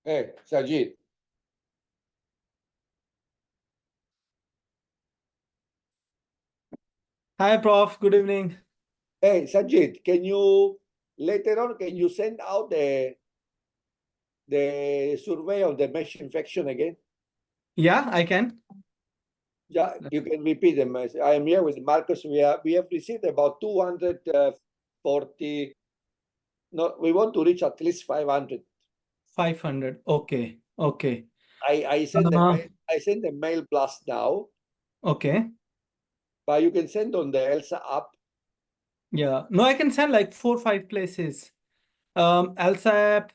Hey, Sajid. Hi, Prof. Good evening. Hey, Sajid, can you later on can you send out the survey of the mesh infection again? Yeah, I can. Yeah, you can repeat them. I am here with Marcus. We have received about 240. No, we want to reach at least 500. 500. Okay. Okay. I send the Uh, mail, I send the mail blast now, okay. but you can send on the ELSA app. Yeah. No, I can send like 4 or 5 places. ELSA app,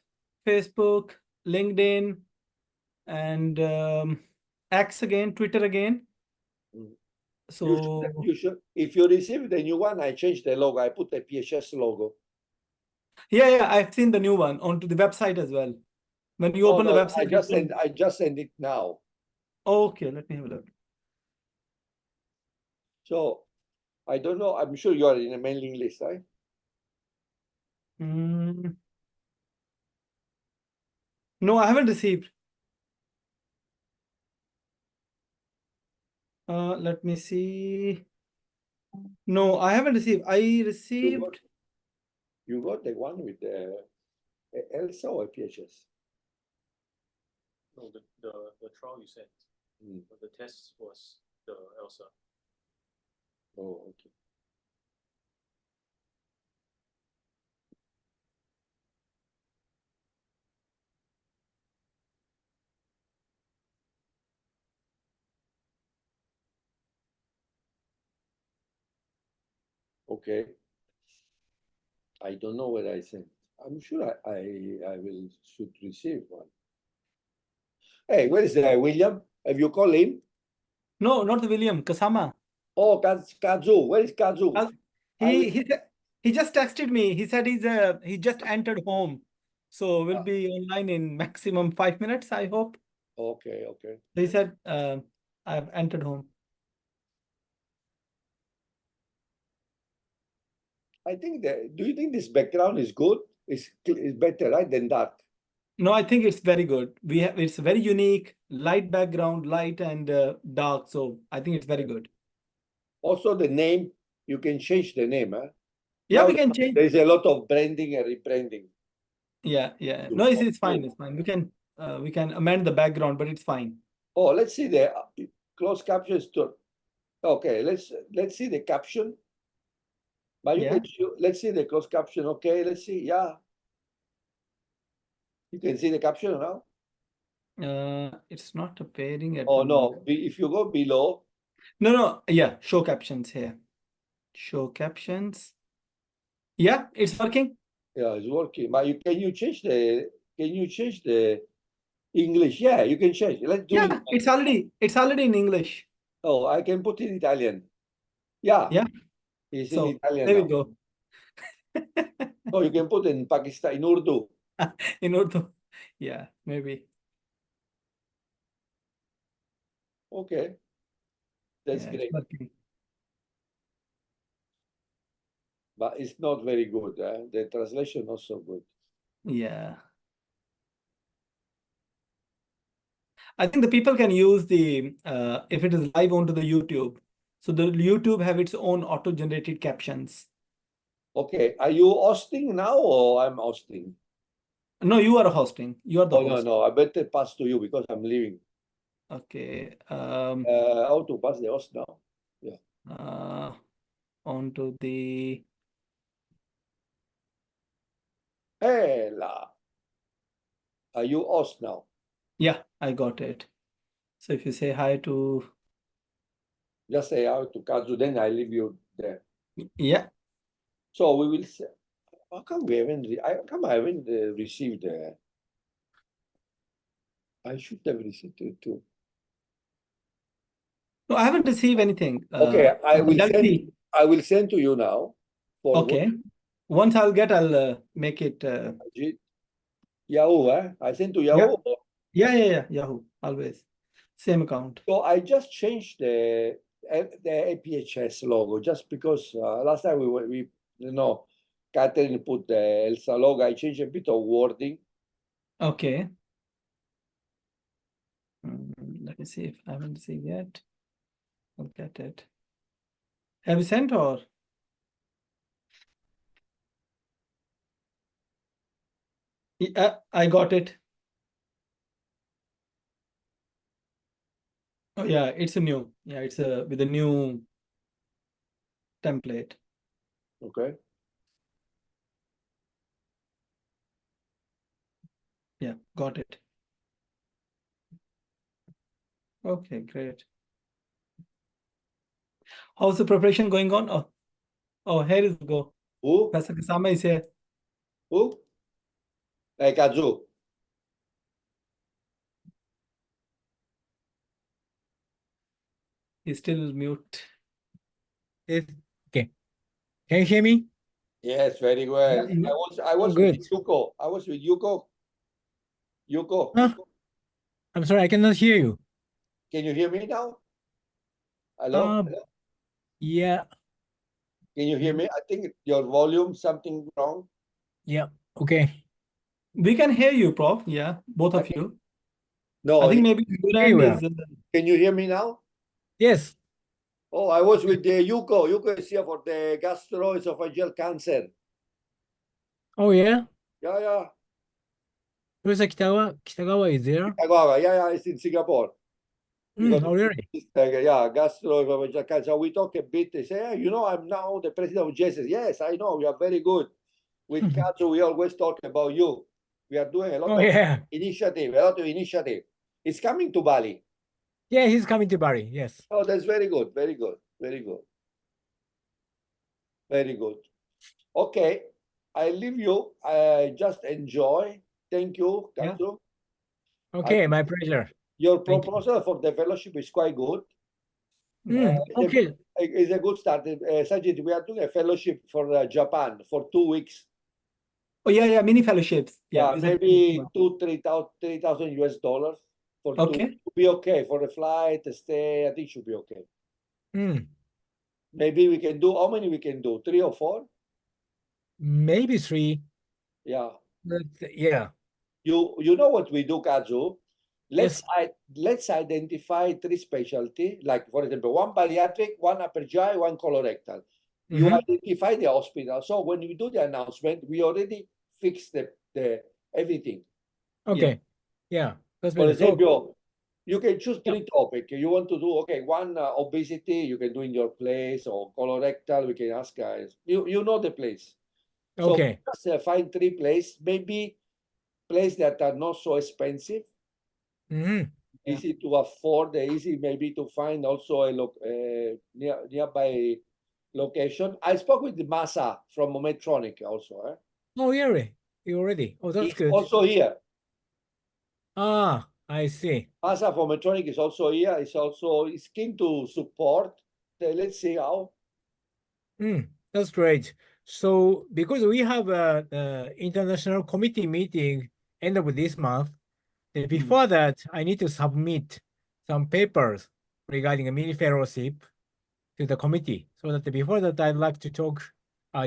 Facebook, LinkedIn, and X again, Twitter again. Mm. So You should. If you receive the new one, I changed the logo. I put the PHS logo. yeah, I've seen the new one onto the website as well. When you No, open the no, website, it will... I just send it now. Okay, let me have a look. So I don't know. I'm sure you are in a mailing list, right? No, I haven't received. Let me see. No, I haven't received. I received... You got the one with the ELSA or PHS? No, the trial you sent, but the test was the ELSA. Oh, okay. Okay. I don't know whether I sent. I'm sure I will should receive one. Hey, where is William? Have you called him? No, not the William, Kasama. Oh, Kazu. Where is Kazu? He just texted me. He said he just entered home. So we'll be online in maximum 5 minutes, I hope. Okay, okay. He said I've entered home. I think that. Do you think this background is good? Is better, right, than dark? No, I think it's very good. It's very unique, light background, light and dark. So I think it's very good. Also, the name, you can change the name, huh? Yeah, Now we can change. there's a lot of branding and rebranding. Yeah. No, it's fine. It's fine. We can amend the background, but it's fine. Oh, let's see the closed captions too. Okay, let's see the caption. But you can let's see the closed caption. Okay, let's see. Yeah, you can see the caption now. It's not appearing at Oh the no! moment. If you go below. No. Yeah, show captions here. Show captions. Yeah, it's working. Yeah, it's working. But can you change the English? Yeah, you can change. Let's do it. It's already in English. Oh, I can put in Italian. Yeah. Yeah. It's in So Italian there now. we go. Oh, you can put in Pakistan in Urdu. In Urdu. Yeah, maybe. Okay. That's Yeah, great. it's working. But it's not very good. The translation not so good. Yeah. I think the people can use the if it is live onto the YouTube. So the YouTube have its own auto-generated captions. Okay. Are you hosting now or I'm hosting? No, you are hosting. You are the host. No. I better pass to you because I'm leaving. Okay. How to pass the host now? Yeah. Onto the... Hey, are you host now? Yeah, I got it. So if you say hi to... Just say hi to Kazu, then I leave you there. Yeah. So we will say, how come we haven't, I haven't received I should have received it too. No, I haven't received anything. Okay, I will send to you now. Okay. Once I'll make it. Yahoo, I sent to Yahoo. Yeah. Yahoo, always. Same account. So I just changed the APHS logo just because last time we Catherine put the ELSA logo. I changed a bit of wording. Okay. me see if I haven't received yet. I'll get it. Have you sent or? Yeah, I got it. Oh yeah, it's a new. Yeah, it's a with a new template. Okay. Yeah, got it. Okay, great. How's the preparation going on? Oh, here is go. Who? Professor Kasama is here. Who? Hey, Kazu. He's still mute. Okay. Can you hear me? Yes, very well. Yeah, I was good. with Yuko. I was with Yuko. Yuko, Huh? I'm sorry, I cannot hear you. can you hear me now? Hello? Yeah, Can you hear me? I think your volume, something wrong. yeah. Okay. We can hear you, Prof. Yeah, both of you. No, I think maybe your Very end well. is. can you hear me now? Yes. Oh, I was with Yuko. Yuko is here for the gastroesophageal cancer. Oh, yeah. Yeah. Professor Kitagawa is there? Yeah, it's in Singapore. Because Oh, really? yeah, gastroesophageal cancer. We talk a bit. They say, I'm now the president of JSS. Yes, I know. You are very good. With Katsu, we always talk about you. We are doing a lot Oh, of yeah. initiative. It's coming to Bali. Yeah, he's coming to Bari. Yes. Oh, that's very good. Very good. Okay, I leave you. Just enjoy. Thank you, Yeah. Katsu. Okay, my pleasure. Your Thank you. proposal for the fellowship is quite good. Okay. It's a good start. Sajid, we are doing a fellowship for Japan for 2 weeks. Oh yeah, mini fellowships. Yeah, is it- maybe $3,000 US for Okay. to be okay for the flight, the stay. I think should be okay. Maybe we can do how many we can do? 3 or 4? Maybe 3. Yeah. But yeah. You know what we do, Kazu? Yes. Let's identify 3 specialty, like for example, 1 bariatric, 1 upper GI, 1 colorectal. You identify the hospital. So when we do the announcement, we already fix the everything. Okay. Yeah. That's For better. So, example, you can choose 3 topics. You want to do, okay, 1 obesity, you can do in your place, or colorectal, we can ask guys. You know the place. So okay. just find 3 places, maybe places that are not so expensive, easy to afford, easy maybe to find also a nearby location. I spoke with Masa from Medtronic also. Oh, yeah. You already. Oh, that's He's good. also here. Ah, I see. Masa from Medtronic is also here. He's keen to support. Let's see how. That's great. So because we have a international committee meeting end of this month, before that, I need to submit some papers regarding a mini fellowship to the committee. So that before that, I'd like to talk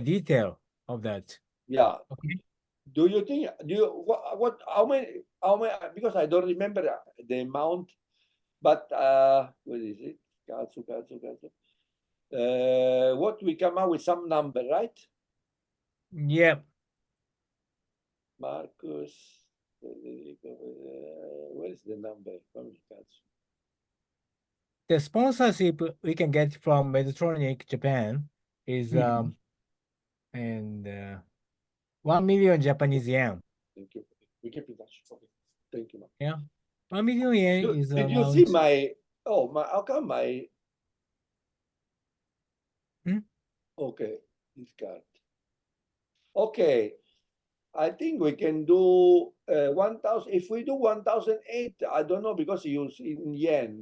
detail of that. Yeah. Okay. Do you think, how many, because I don't remember the amount, but what is it? Katsu. What we come out with some number, right? Yeah. Marcus, where is the number? The sponsorship we can get from Medtronic Japan is and 1 million Japanese yen. Thank you. We keep in touch. Okay. Thank you. Yeah. 1 million yen is Did you amount. see how come my okay, this card. Okay. I think we can do 1,000. If we do 1,008, I don't know because you use in yen.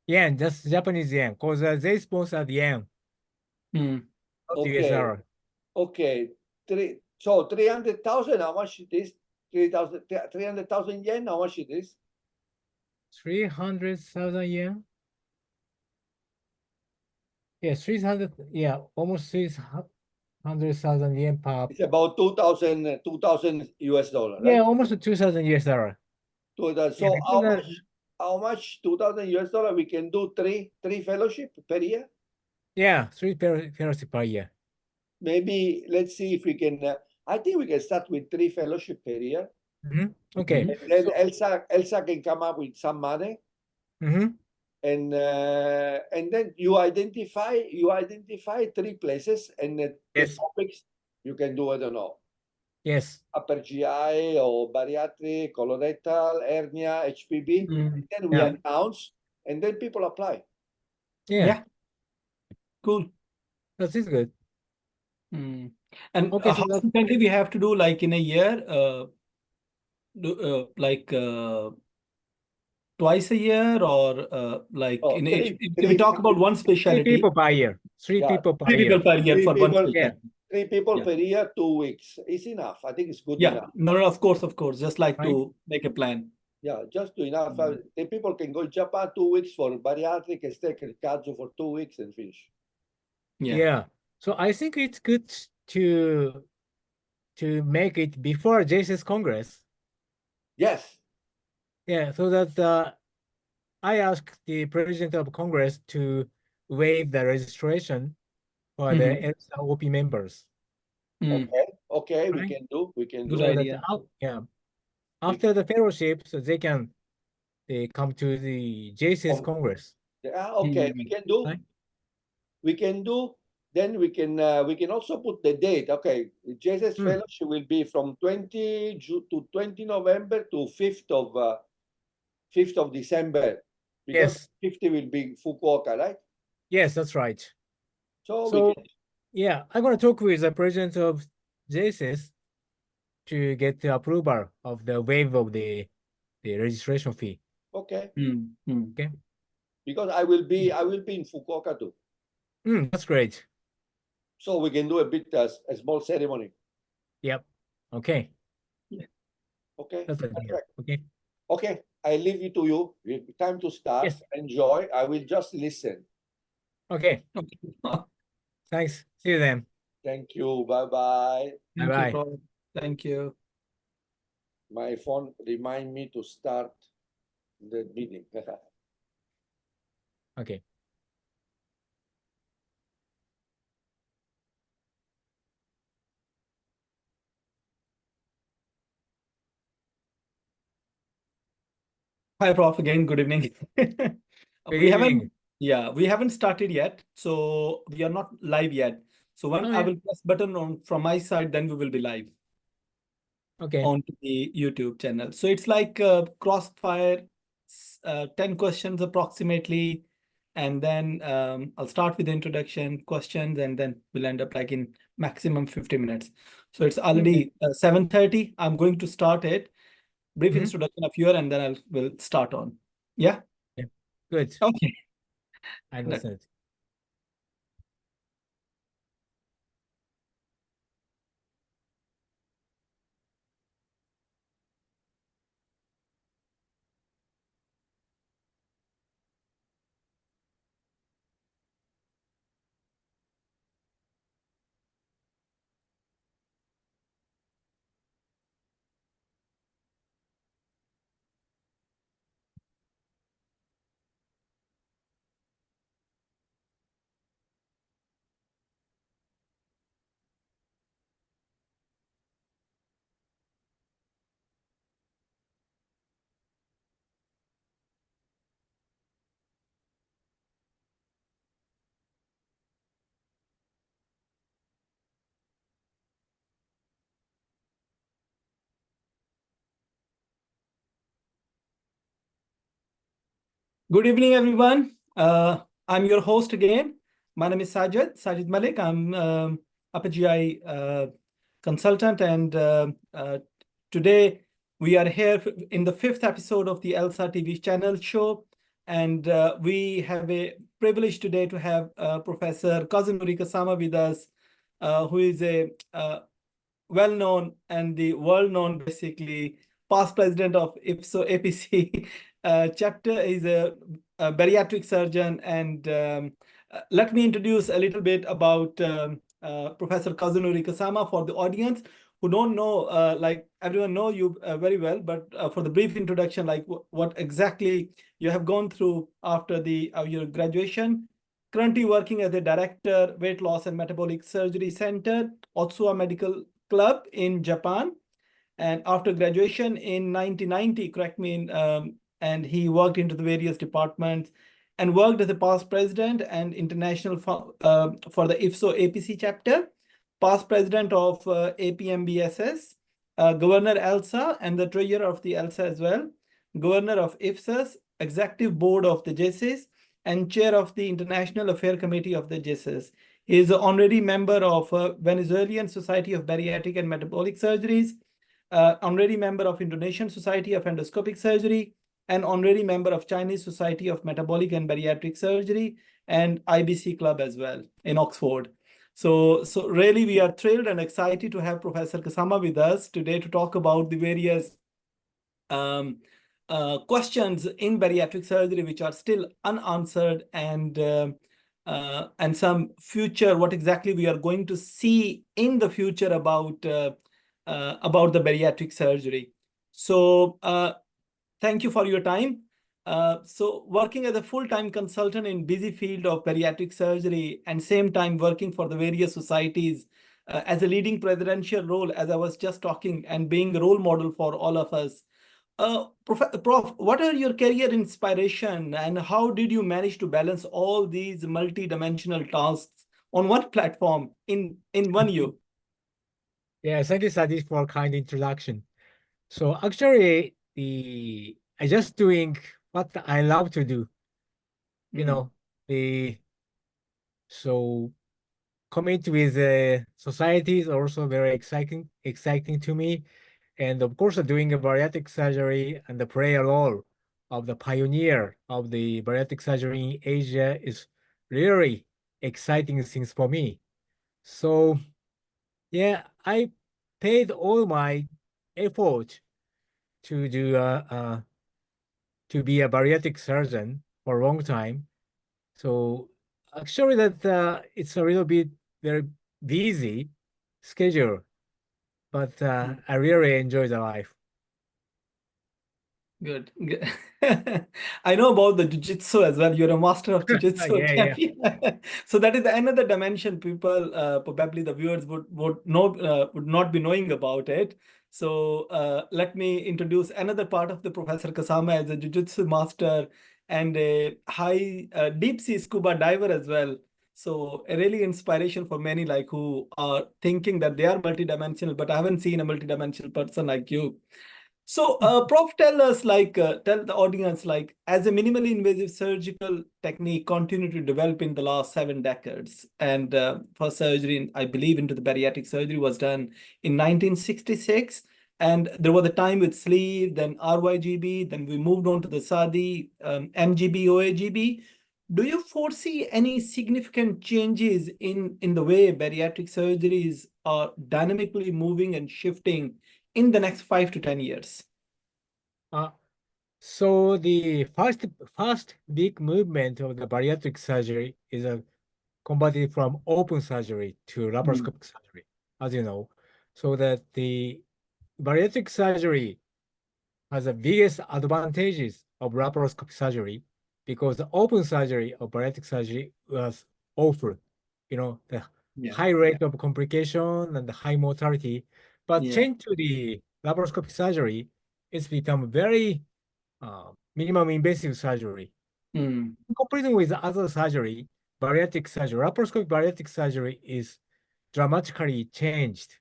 Yen, that's Japanese yen, because they sponsored yen. Not Okay. USR. Okay. 300,000, how much it is? 300,000 yen, how much it is? 300,000 yen? Yeah, 300, yeah, almost 300,000 yen per. It's about 2,000 US dollar, right? Yeah, almost 2,000 US dollar. So Yeah, how much? how much? $2,000 we can do three fellowship per year. Yeah, 3 fellowship per year. Maybe let's see if we can. I think we can start with 3 fellowship per year. Okay. And then Elsa can come up with some money, and then you identify 3 places, and the Yes. topics you can do. I don't know, Yes. upper GI or bariatric, colorectal, hernia, HPV. And then we Yeah. announce, and then people apply. Yeah. Cool. That is good. And Okay, so how that- frequently we have to do, like in a year, twice a year, or like Oh, in three- if we talk about one 3 specialty, people per year. 3 Yeah, people per 3 year. people per year 3 for one people, specialty. 3 people Yeah. per year, 2 weeks is enough. I think it's good Yeah, enough. no, of course, just like Right. to make a plan. Yeah, just to enough. The people can go to Japan 2 weeks for bariatric and stay in Kazoo for 2 weeks and finish. Yeah. So I think it's good to make it before JCS Congress. Yes. Yeah, so that I asked the president of Congress to waive the registration for the ELSA OP members. Okay, we Right. can do. We can Good do. So that idea. after the fellowship, so they come to the JCS Oh. Congress. Yeah, okay, we can do. Right. We can do. Then we can also put the date. Okay, JSS Fellowship will be from 20 to 20 November to 5th of December, because Yes. 50 will be Fukuoka, right? Yes, that's right. So So we can. yeah, I'm gonna talk with the president of JSS to get the approval of the waive of the registration fee. Okay. Okay. Because I will be in Fukuoka too. That's great. So we can do a bit a small ceremony. Yep. Okay. Okay. That's it. Perfect. Okay. Okay. I leave it to you. Time to start. Yes. Enjoy. I will just listen. Okay. Thanks. See you then. Thank you. Bye-bye. Bye-bye. Thank you. My phone remind me to start the meeting. Okay. Hi, Prof. Again, good evening. Good We evening. haven't started yet, so we are not live yet. So when I will press button on from my side, then we will be live. Okay. On the YouTube channel. So it's like crossfire, 10 questions approximately. And then I'll start with the introduction questions, and then we'll end up like in maximum 50 minutes. So it's already 7:30. I'm going to start it. Brief introduction of your, and then we'll start on. Yeah. Good. Okay. I understand. Good evening, everyone. I'm your host again. My name is Sajid Malik. I'm Upper GI consultant, and today we are here in the 5th episode of the ELSA TV channel show, and we have a privilege today to have Professor Kazunori Kasama with us, who is a well-known and the world-known, basically, past president of IPSO APC chapter. Is a bariatric surgeon, and let me introduce a little bit about Professor Kazunori Kasama for the audience who don't know, like everyone know you very well, but for the brief introduction, like what exactly you have gone through after your graduation. Currently working as a director, weight loss and metabolic surgery center, Otsuwa Medical Club in Japan. And after graduation in 1990, correct me, and he worked into the various departments and worked as a past president and international for the IFSO APC chapter, past president of APMBSS, governor ELSA, and the treasurer of the ELSA as well, governor of IFSAS, executive board of the JSIS, and chair of the International Affair Committee of the JSIS. He is an honorary member of Venezuelan Society of Bariatric and Metabolic Surgeries, honorary member of Indonesian Society of Endoscopic Surgery, and honorary member of Chinese Society of Metabolic and Bariatric Surgery, and IBC Club as well in Oxford. So really, we are thrilled and excited to have Professor Kasama with us today to talk about the various questions in bariatric surgery which are still unanswered, and some future, what exactly we are going to see in the future about the bariatric surgery. So thank you for your time. So working as a full-time consultant in busy field of bariatric surgery and same time working for the various societies as a leading presidential role, as I was just talking, and being a role model for all of us. Prof, what are your career inspiration and how did you manage to balance all these multi-dimensional tasks on one platform in one year? Yeah, thank you, Sadiq, for kind introduction. So actually, I just doing what I love to do. You know, so commit with society is also very exciting to me. And of course, doing a bariatric surgery and the play a role of the pioneer of the bariatric surgery in Asia is really exciting things for me. So yeah, I paid all my effort to do to be a bariatric surgeon for a long time. So actually that it's a little bit very busy schedule, but I really enjoy the life. Good. I know about the jiu-jitsu as well. You're a master of jiu-jitsu Yeah. champion. So that is another dimension people, probably the viewers would not be knowing about it. So let me introduce another part of the Professor Kasama as a jiu-jitsu master and a high deep sea scuba diver as well. So a really inspiration for many like who are thinking that they are multidimensional, but I haven't seen a multidimensional person like you. So, Prof, tell us, tell the audience, as a minimally invasive surgical technique continued to develop in the last 7 decades, and first surgery, I believe, into the bariatric surgery was done in 1966, and there was a time with sleeve, then RYGB, then we moved on to the SADI, MGB, OAGB. Do you foresee any significant changes in the way bariatric surgeries are dynamically moving and shifting in the next 5 to 10 years? So the first big movement of the bariatric surgery is converted from open surgery to laparoscopic surgery, as you know. So that the bariatric surgery has the biggest advantages of laparoscopic surgery because the open surgery of bariatric surgery was awful, the high rate of complication and the high mortality. But change to the laparoscopic surgery, it's become very minimum invasive surgery. In comparison with other surgery, bariatric surgery, laparoscopic bariatric surgery is dramatically changed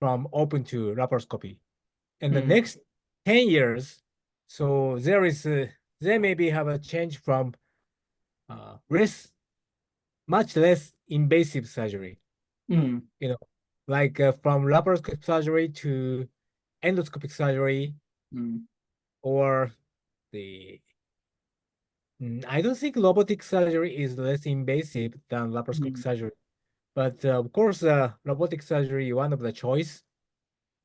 from open to laparoscopy. In the next 10 years, so there maybe have a change from much less invasive surgery. Like from laparoscopic surgery to endoscopic surgery, or I don't think robotic surgery is less invasive than laparoscopic surgery. But of course, robotic surgery, one of the choice,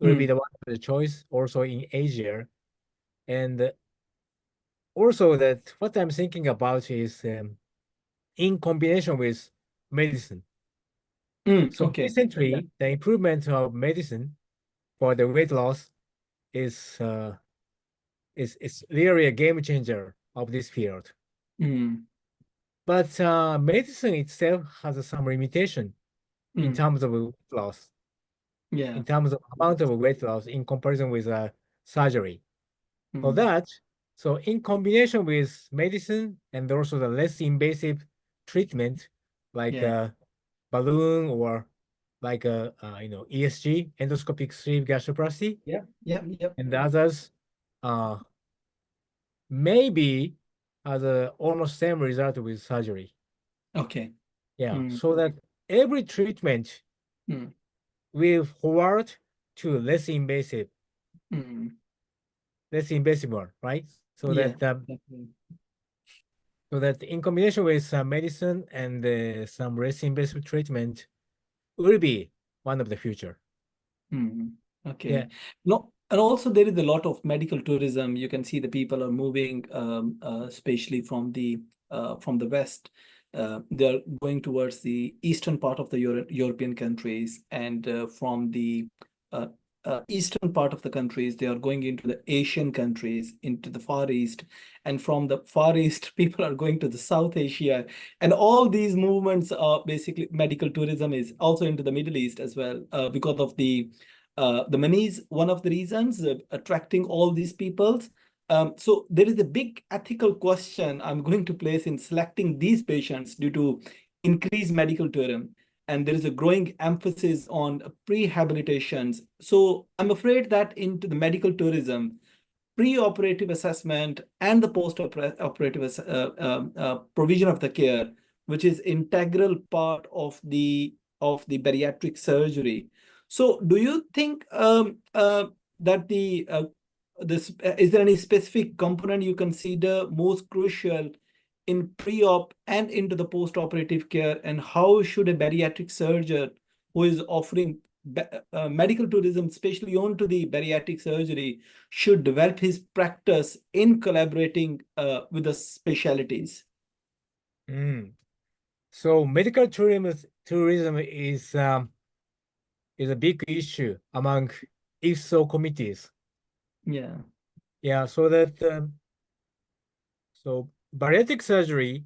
will be the one of the choice also in Asia. And also that what I'm thinking about is in combination with medicine. So Okay. recently, the improvement of medicine for the weight loss is really a game changer of this field. But medicine itself has some limitation in terms of weight loss, Yeah. in terms of amount of weight loss in comparison with surgery. For that, so in combination with medicine and also the less invasive treatment, like balloon or like ESG, endoscopic sleeve gastroplasty, and the others, maybe has a almost same result with surgery. Okay. Yeah, so that every treatment will forward to less invasive one, right? So that so that in combination with medicine and some less invasive treatment will be one of the future. Okay. Yeah. No, and also there is a lot of medical tourism. You can see the people are moving, especially from the West. They're going towards the eastern part of the European countries, and from the eastern part of the countries, they are going into the Asian countries, into the Far East, and from the Far East, people are going to the South Asia, and all these movements are basically medical tourism is also into the Middle East as well, because of the money is one of the reasons attracting all these peoples. So there is a big ethical question I'm going to place in selecting these patients due to increased medical tourism. And there is a growing emphasis on prehabilitations. So I'm afraid that into the medical tourism, pre-operative assessment and the post-operative provision of the care, which is integral part of the bariatric surgery. So do you think that is there any specific component you consider most crucial in pre-op and into the post-operative care, and how should a bariatric surgeon who is offering medical tourism, especially onto the bariatric surgery, should develop his practice in collaborating with the specialties? So medical tourism is a big issue among ELSA committees. Yeah, so that so bariatric surgery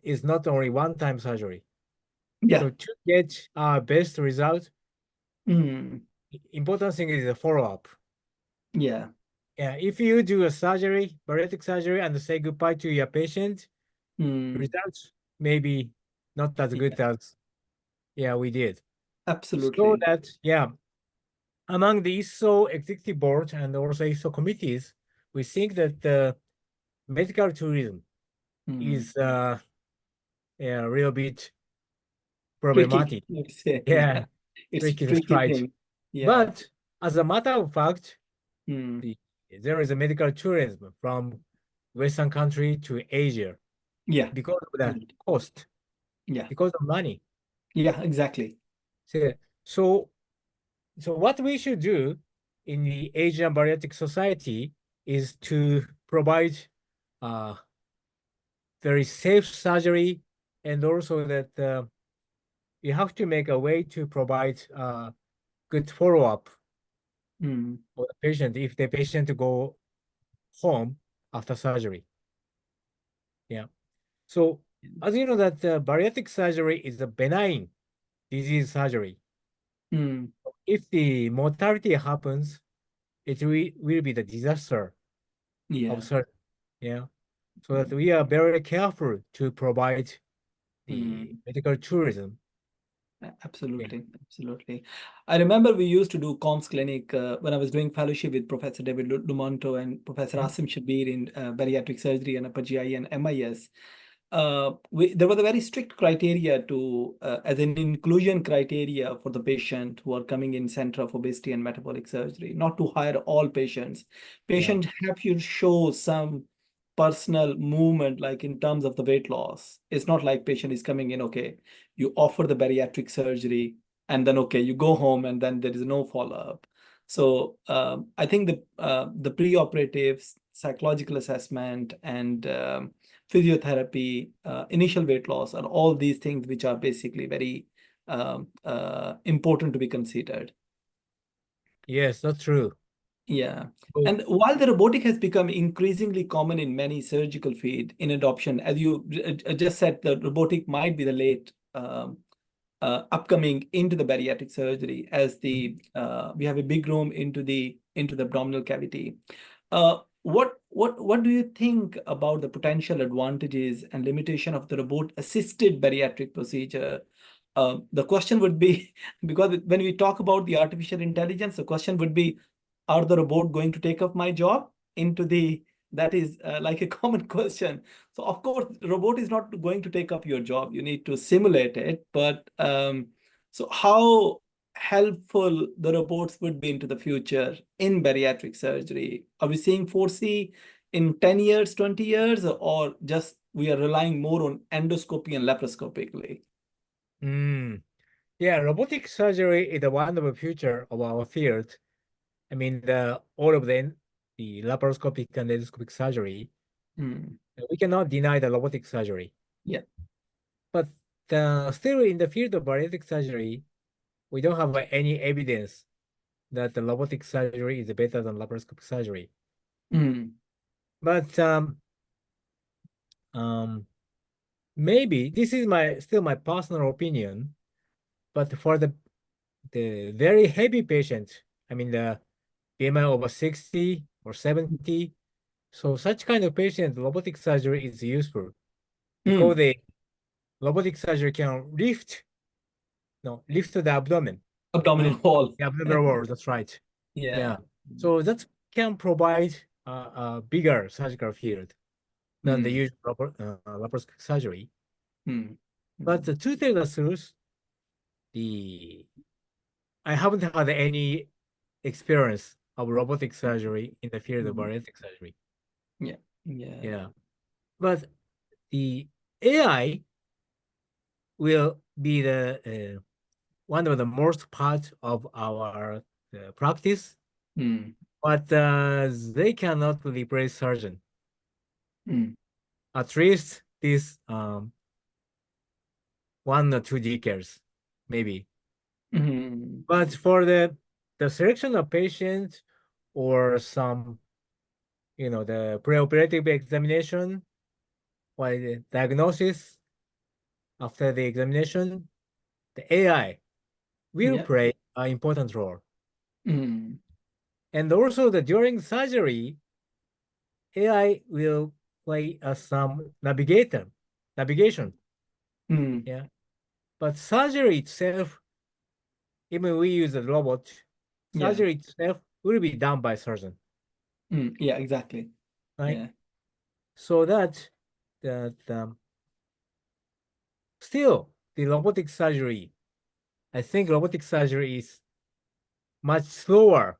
is not only one-time surgery. So to get our best result, important thing is the follow-up. Yeah, if you do a surgery, bariatric surgery, and say goodbye to your patient, results maybe not as good as we did. Absolutely. So that among the ELSA executive board and also ELSA committees, we think that the medical tourism is a real bit problematic. Tricky. It's tricky, tricky right. thing. But as a matter of fact, there is a medical tourism from Western country to Asia. Because of the cost. Because of money. Exactly. So what we should do in the Asian Bariatric Society is to provide very safe surgery, and also that you have to make a way to provide good follow-up for the patient if the patient go home after surgery. So as you know that bariatric surgery is a benign disease surgery. If the mortality happens, it will be the disaster of surgery. So that we are very careful to provide the medical tourism. Absolutely. I remember we used to do comms clinic when I was doing fellowship with Professor David Lumonto and Professor Asim Shabir in bariatric surgery and upper GI and MIS. There was a very strict criteria to as an inclusion criteria for the patient who are coming in Center of Obesity and Metabolic Surgery, not to hire all patients. Patients have to show some personal movement, like in terms of the weight loss. It's not like patient is coming in, okay, you offer the bariatric surgery and then, okay, you go home and then there is no follow-up. So I think the preoperative psychological assessment and physiotherapy, initial weight loss, and all these things which are basically very important to be considered. Yes, that's true. Yeah. So, And while the robotic has become increasingly common in many surgical fields in adoption, as you just said, the robotic might be the late upcoming into the bariatric surgery, as the we have a big room into the abdominal cavity. What do you think about the potential advantages and limitation of the robot-assisted bariatric procedure? The question would be, because when we talk about the artificial intelligence, the question would be, are the robot going to take up my job into the, that is like a common question. So of course, robot is not going to take up your job. You need to simulate it. But so how helpful the robots would be into the future in bariatric surgery? Are we seeing foresee in 10 years, 20 years, or just we are relying more on endoscopy and laparoscopically? yeah, robotic surgery is the one of the future of our field. I mean, all of them, the laparoscopic and endoscopic surgery, we cannot deny the robotic surgery. Yeah. But still in the field of bariatric surgery, we don't have any evidence that the robotic surgery is better than laparoscopic surgery. But maybe this is still my personal opinion, but for the very heavy patients, I mean the BMI over 60 or 70, so such kind of patient, robotic surgery is useful because the robotic surgery can lift the abdomen. Abdominal wall. The abdominal wall, that's right. Yeah. So that can provide a bigger surgical field than the usual laparoscopic surgery. But to tell the truth, I haven't had any experience of robotic surgery in the field of bariatric surgery. Yeah. But the AI will be the one of the most part of our practice, but they cannot replace surgeon. At least this 1 or 2 decades, maybe. But for the selection of patients or some, the preoperative examination or the diagnosis after the examination, the AI will play an important role. And also during surgery, AI will play some navigation. Yeah. But surgery itself, even we use a robot, surgery itself will be done by surgeon. Yeah, exactly. Right. Yeah. So that still the robotic surgery, I think robotic surgery is much slower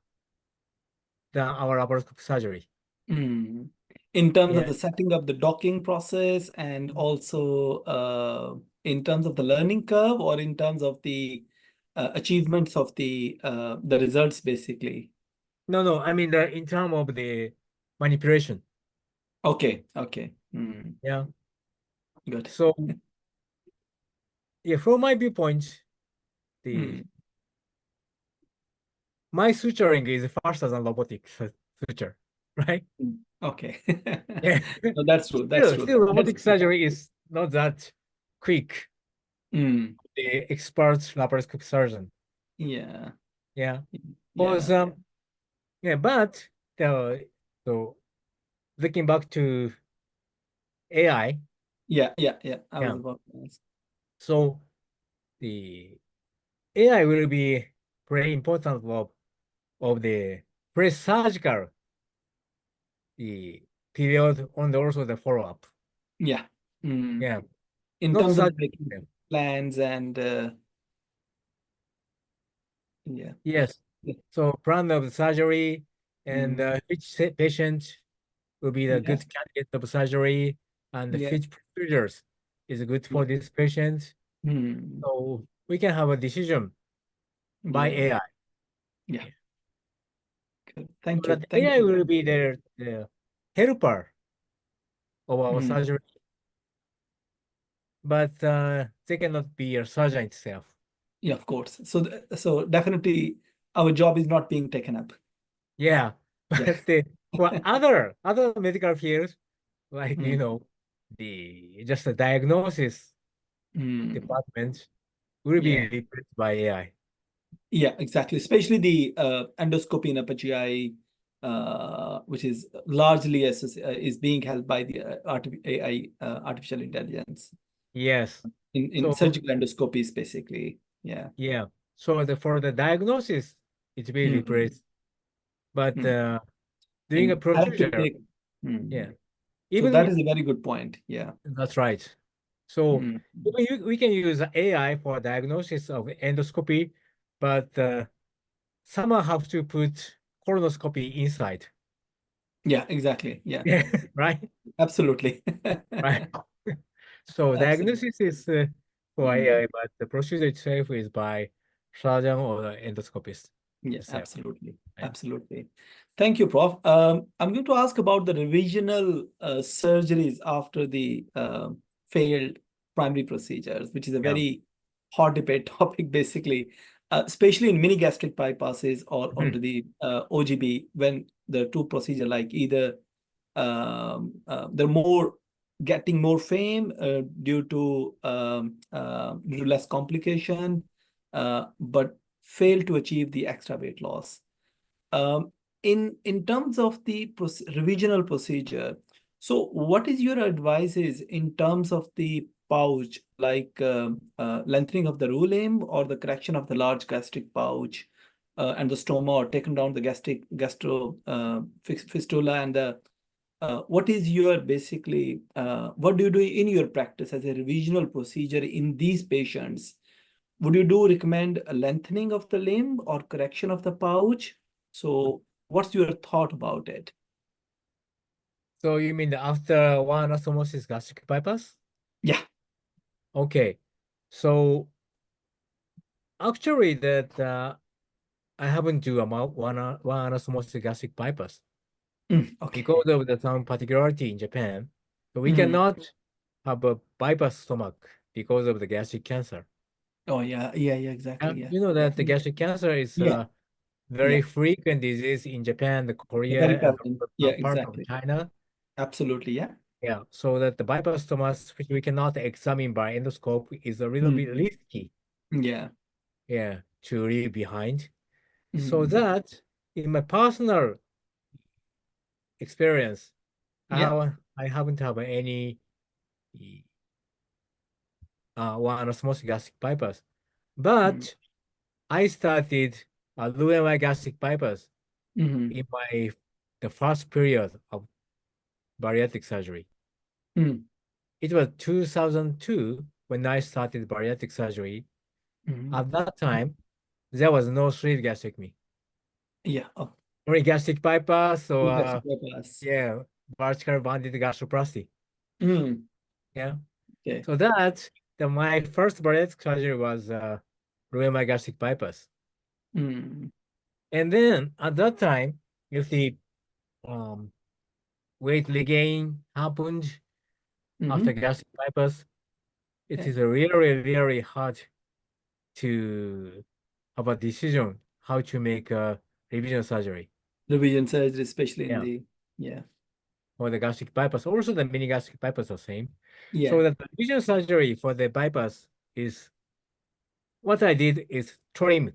than our laparoscopic surgery. In terms of the setting up the docking process, and also in terms of the learning curve, or in terms of the achievements of the results, basically. No, I mean in terms of the manipulation. Okay. Yeah. Good. So yeah, from my viewpoint, my suturing is faster than robotic suture, right? Okay. Yeah. No, that's true. That's true. Still robotic surgery is not that quick. The expert laparoscopic surgeon. Yeah. Because but so looking back to AI. I was about to ask. So the AI will be very important role of the pre-surgical the period and also the follow-up. Yeah. In Not terms of surgery. making plans and Yes. So plan of the surgery and which patient will be the good candidate of surgery and which procedures is good for this patient. So we can have a decision by AI. Good. Thank So you. that AI will be the helper of our surgery, but they cannot be a surgeon itself. Yeah, of course. So definitely our job is not being taken up. Yeah, Yeah. but for other medical fields, like Mm. just the diagnosis Mm. department will be Yeah. replaced by AI. Yeah, exactly. Especially the endoscopy in upper GI, which is largely is being held by the AI, artificial intelligence Yes. in So surgical endoscopies, basically. Yeah. yeah. So for the diagnosis, it's being Mm. replaced. But Mm. doing a In procedure, therapeutic. yeah. So Even that is a very good point. Yeah. that's right. So Mm. we can use AI for diagnosis of endoscopy, but someone have to put colonoscopy inside. Yeah, exactly. Yeah, Yeah, right? absolutely. Right. So Absolutely. diagnosis is for AI, but the procedure itself is by surgeon or the endoscopist Yeah, itself. absolutely. Right? Absolutely. Thank you, Prof. I'm going to ask about the revisional surgeries after the failed primary procedures, which is a very hot debate topic, basically, especially in mini gastric bypasses or onto the OGB, when the two procedure like either they're more getting more fame due to less complication, but fail to achieve the extra weight loss. In terms of the revisional procedure, so what is your advices in terms of the pouch, like lengthening of the roux limb or the correction of the large gastric pouch and the stoma, or taking down the gastro fistula, and the what is your basically what do you do in your practice as a revisional procedure in these patients? Would you recommend a lengthening of the limb or correction of the pouch? So what's your thought about it? So you mean after one anastomosis gastric bypass? Yeah. Okay. So actually that I haven't do about one anastomosis gastric bypass Okay. because of the some particularity in Japan. So we Mm. cannot have a bypass stomach because of the gastric cancer. Oh yeah, exactly. Yeah. You know that the gastric cancer is Yeah. very frequent disease in Japan, the Very Korea, and prevalent. Yeah, some part of exactly. China. Absolutely. Yeah. Yeah, so that the bypass stomach, which we cannot examine by endoscope, is a little bit risky. Yeah. Yeah, to leave behind. So Mm. that in my personal experience, Yeah. I haven't have any one osmotic gastric bypass, but I started a Roux-en-Y gastric bypass in the first period of bariatric surgery. It was 2002 when I started bariatric surgery. At that time, there was no sleeve gastrectomy. Yeah. Oh, Only gastric bypass or gastric bypass. yeah, vertical banded gastroplasty. Yeah. Okay. So that my first bariatric surgery was Roux-en-Y gastric bypass. And then at that time, if the weight regain happened after gastric bypass, it is really, really hard to have a decision how to make a revision surgery. Revision surgery, especially in the Or the gastric bypass. Also, the mini gastric bypass are the same. Yeah. So the revision surgery for the bypass is what I did is trim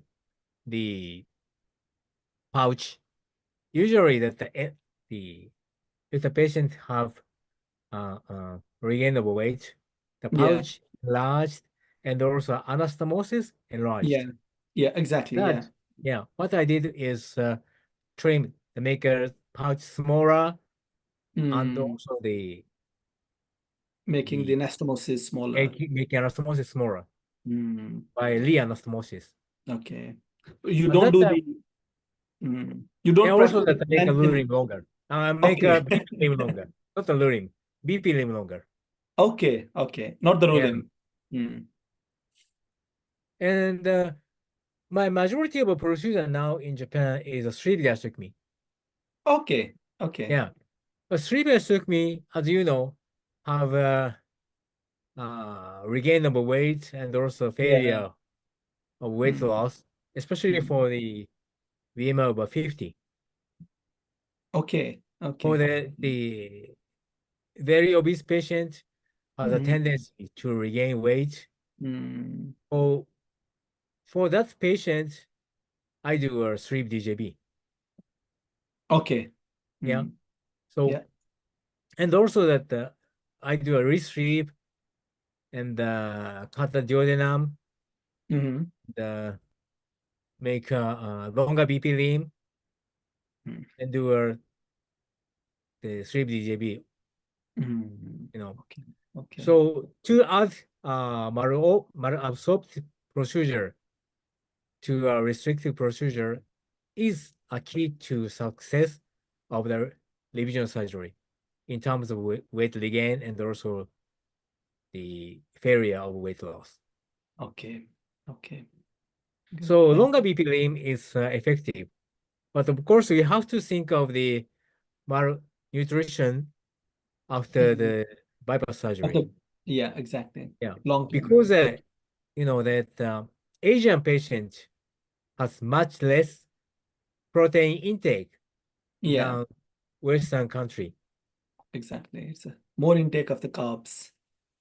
the pouch. Usually, that if the patient have regainable weight, the pouch enlarged and also anastomosis enlarged. Yeah, exactly. Yeah. What I did is trim the maker pouch smaller and also making the anastomosis smaller. making anastomosis smaller by re-anastomosis. Okay. You But don't that do time, you don't and also prefer that make a lengthening. luring longer. Make a BP limb longer, not a luring, BP limb longer. Okay. Not the roux limb. And my majority of a procedure now in Japan is a sleeve gastrectomy. Okay. Yeah. But sleeve gastrectomy, as you know, have regainable weight and also failure of weight loss, especially for the BMI over 50. Okay. For Okay. the very obese patient has a Mhm. tendency to regain weight. Mm. For that patient, I do a sleep DJB. Okay. Yeah. Mm. So, Yeah. and also that I do a re-sleep and cut the duodenum, Mhm. make a longer BP limb, Mm. and do the sleep DJB, Mm. you know. Okay. Okay. So to add malabsorptive procedure to a restrictive procedure is a key to success of the revision surgery in terms of weight regain and also the failure of weight loss. Okay. Okay. Good. So Thank longer BP limb is effective, but of course we have to think of the malnutrition after the bypass surgery. Okay. Yeah, exactly. Yeah, Long term. because you know that Asian patient has much less protein intake Yeah, than Western country. exactly. It's a more intake of the carbs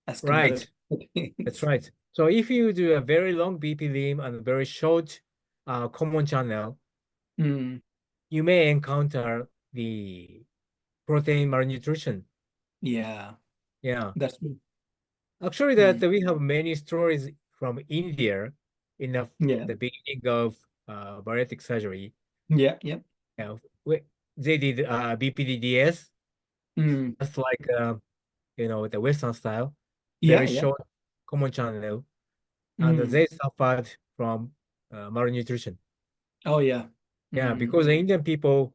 as compared Right, to proteins. that's right. So if you do a very long BP limb and a very short common channel, Mm. you may encounter the protein malnutrition. Yeah, Yeah, that's true. actually that Mm. we have many stories from India in Yeah, the beginning of bariatric surgery. yeah, yeah. Yeah, they did BPDDS. Mm. That's like you know, the Western style, Yeah, very yeah. short common channel, and Mm. they suffered from malnutrition. Oh, yeah. Yeah, Mm. because the Indian people,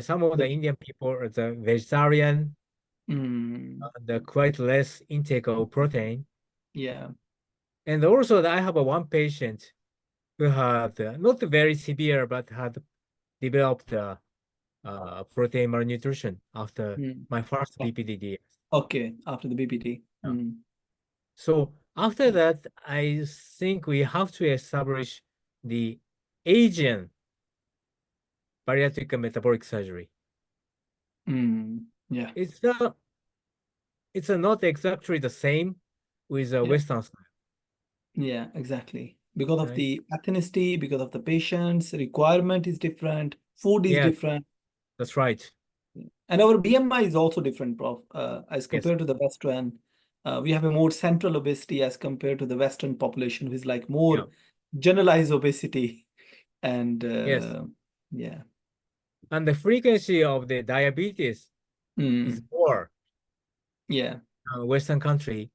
some of the The- Indian people are the vegetarian Mm. and quite less intake of protein. Yeah. And also, I have one patient who had not very severe, but had developed protein malnutrition after Mm. my first Oh, BPDDS. okay, after the BPT. Yeah. Mm. So after that, I think we have to establish the Asian bariatric and metabolic surgery. Mm. Yeah, It's not exactly the same with the yeah, Western style, yeah, exactly. Because of right? the ethnicity, because of the patient's requirement is different, food is Yeah, different. that's right. And our BMI is also different, Prof. As Yes, compared to the Western. We have a more central obesity as compared to the Western population, who is like yeah, more generalized obesity. And yes. yeah. And the frequency of the diabetes is Mm. more Yeah, Western country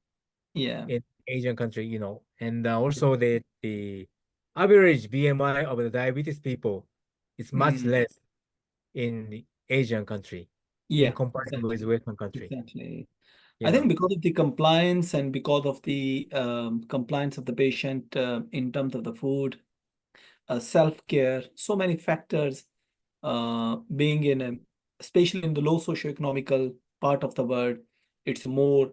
yeah. in Asian country, you know, and also the average BMI of the diabetes people is much Mm. less in the Asian country in Yeah, comparison with exactly. Western country. Exactly. I Yeah, think because of the compliance and because of the compliance of the patient in terms of the food, self-care, so many factors being in a, especially in the low socioeconomical part of the world, it's more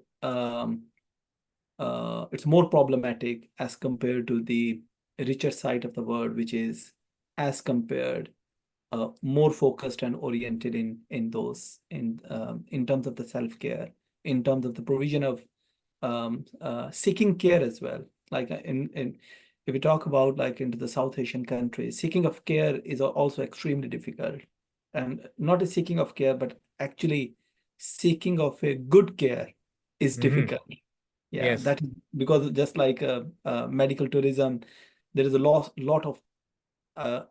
it's more problematic as compared to the richer side of the world, which is as compared more focused and oriented in those in terms of the self-care, in terms of the provision of seeking care as well. Like in if we talk about like into the South Asian countries, seeking of care is also extremely difficult, and not a seeking of care, but actually seeking of a good care is hmm, difficult. Yeah, yes, that is because just like medical tourism, there is a lot of uh,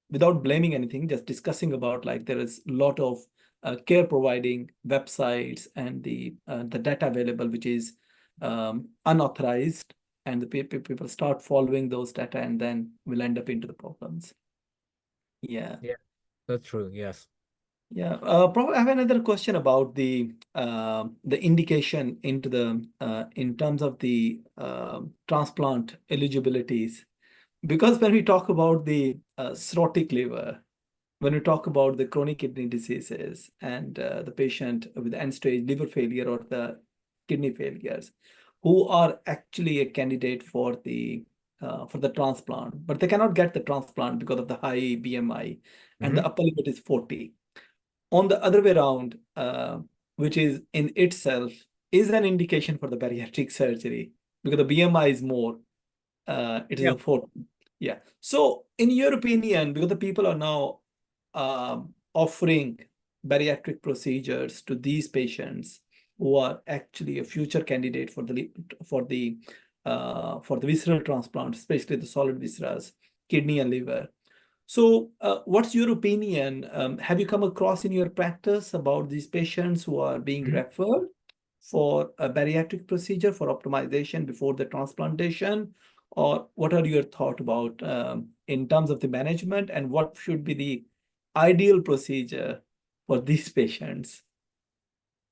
without blaming anything, just discussing about like there is a lot of care providing websites and the data available, which is unauthorized, and the people start following those data and then will end up into the problems. Yeah. yeah, that's true. Yes. Yeah, probably I have another question about the indication into the in terms of the transplant eligibilities, because when we talk about the cirrhotic liver, when we talk about the chronic kidney diseases and the patient with end-stage liver failure or the kidney failures, who are actually a candidate for the the transplant, but they cannot get the transplant because of the high BMI, and the upper limit is 40. On the other way around, which is in itself is an indication for the bariatric surgery because the BMI is more. It is a 40. Yeah. So, in your opinion, because the people are now offering bariatric procedures to these patients who are actually a future candidate for the visceral transplant, especially the solid viscera, kidney and liver. So, what's your opinion? Have you come across in your practice about these patients who are being referred for a bariatric procedure for optimization before the transplantation? Or what are your thoughts about in terms of the management, and what should be the ideal procedure for these patients?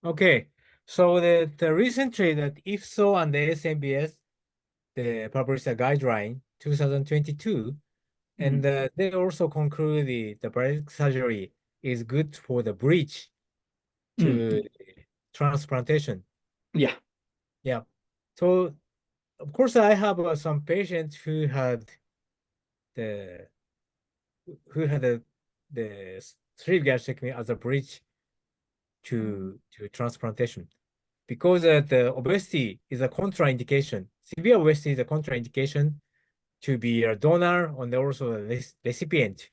Okay, so the recently that IFSO and the SMBS, they published a guideline 2022, and they also conclude the bariatric surgery is good for the bridge to transplantation. Yeah. Yeah. So of course I have some patients who had the sleeve gastrectomy as a bridge to transplantation, because the obesity is a contraindication. Severe obesity is a contraindication to be a donor and also a recipient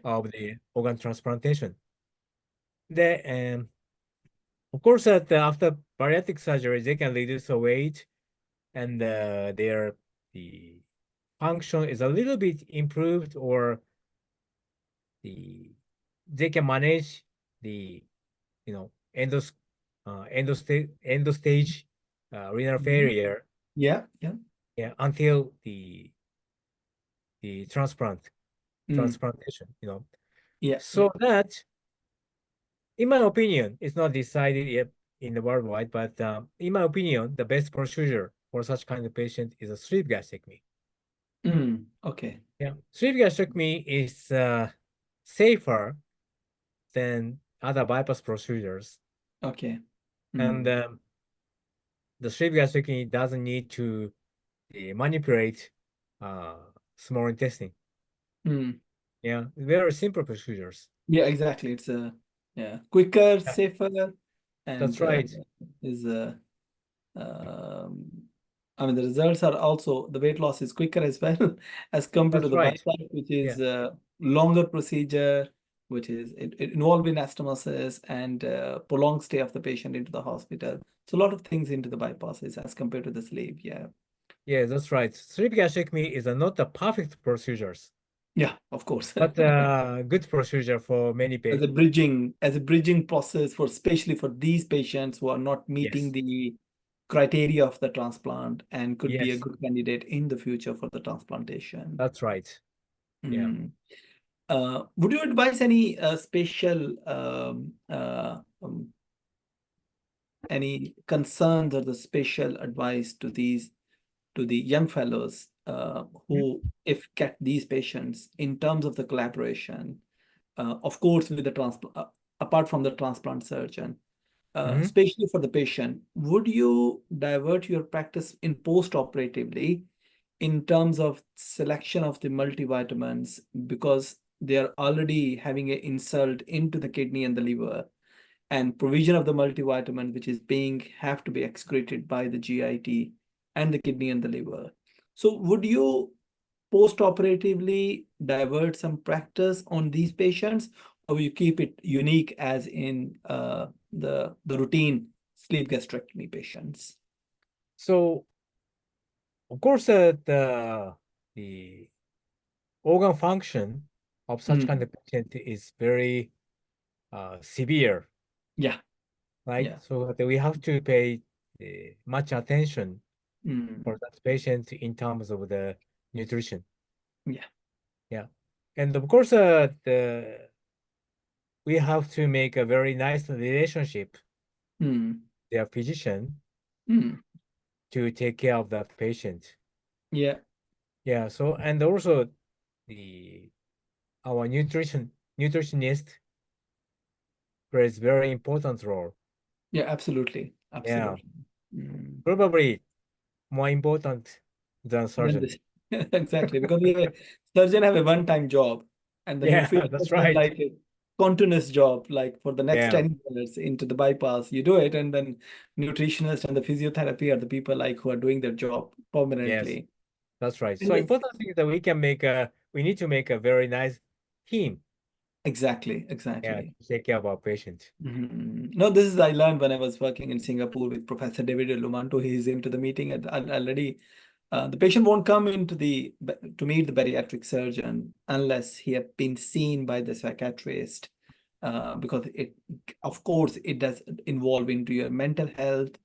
of the organ transplantation. Of course, after bariatric surgery, they can reduce the weight, and the function is a little bit improved, or they can manage the end stage renal failure. Yeah. Until the transplantation. So that, in my opinion, it's not decided yet in the worldwide, but in my opinion, the best procedure for such kind of patient is a sleeve gastrectomy. Okay. Yeah, sleeve gastrectomy is safer than other bypass procedures. Okay. And the sleeve gastrectomy doesn't need to manipulate small intestine. Yeah, very simple procedures. Yeah, exactly. It's quicker, safer, and that's right. I mean, the results are also, the weight loss is quicker as well as compared to the bypass, which is a longer procedure, which is it involving anastomosis and prolonged stay of the patient into the hospital. So a lot of things into the bypasses as compared to the sleeve. Yeah, that's right. Sleeve gastrectomy is not the perfect procedures. Yeah, of course. But good procedure for many as patients. a bridging process for especially for these patients who are not meeting the criteria of the transplant and could be a good candidate in the future for the transplantation. That's right. Yeah. Would you advise any special any concerns or the special advice to the young fellows who if get these patients in terms of the collaboration, of course with the transplant, apart from the transplant surgeon, especially for the patient, would you divert your practice in post-operatively in terms of selection of the multivitamins, because they are already having an insult into the kidney and the liver, and provision of the multivitamin which is have to be excreted by the GIT and the kidney and the liver? So would you post-operatively divert some practice on these patients, or will you keep it unique as in the routine sleeve gastrectomy patients? So, of course, the organ function of such kind of patient is very severe. Yeah. Right. Yeah. So we have to pay much attention for that patient in terms of the nutrition. Yeah. Yeah. And of course, we have to make a very nice relationship their physician to take care of that patient. Yeah. Yeah. So, and also our nutritionist plays very important role. Yeah, absolutely. Absolutely. Yeah. Probably more important than surgeon. Exactly, because the surgeon have a one-time job, and the Yeah, that's nutritionist have right. like a continuous job, like for the next Yeah. 10 years into the bypass, you do it, and then nutritionist and the physiotherapy are the people like who are doing their job Yes, permanently. that's right. And So it's important thing is that we need to make a very nice team. exactly, Yeah, exactly. to take care of our patient. No, this is I learned when I was working in Singapore with Professor David Lumanto. He's into the meeting and already. The patient won't come into to meet the bariatric surgeon unless he have been seen by the psychiatrist, because of course, it does involve into your mental health.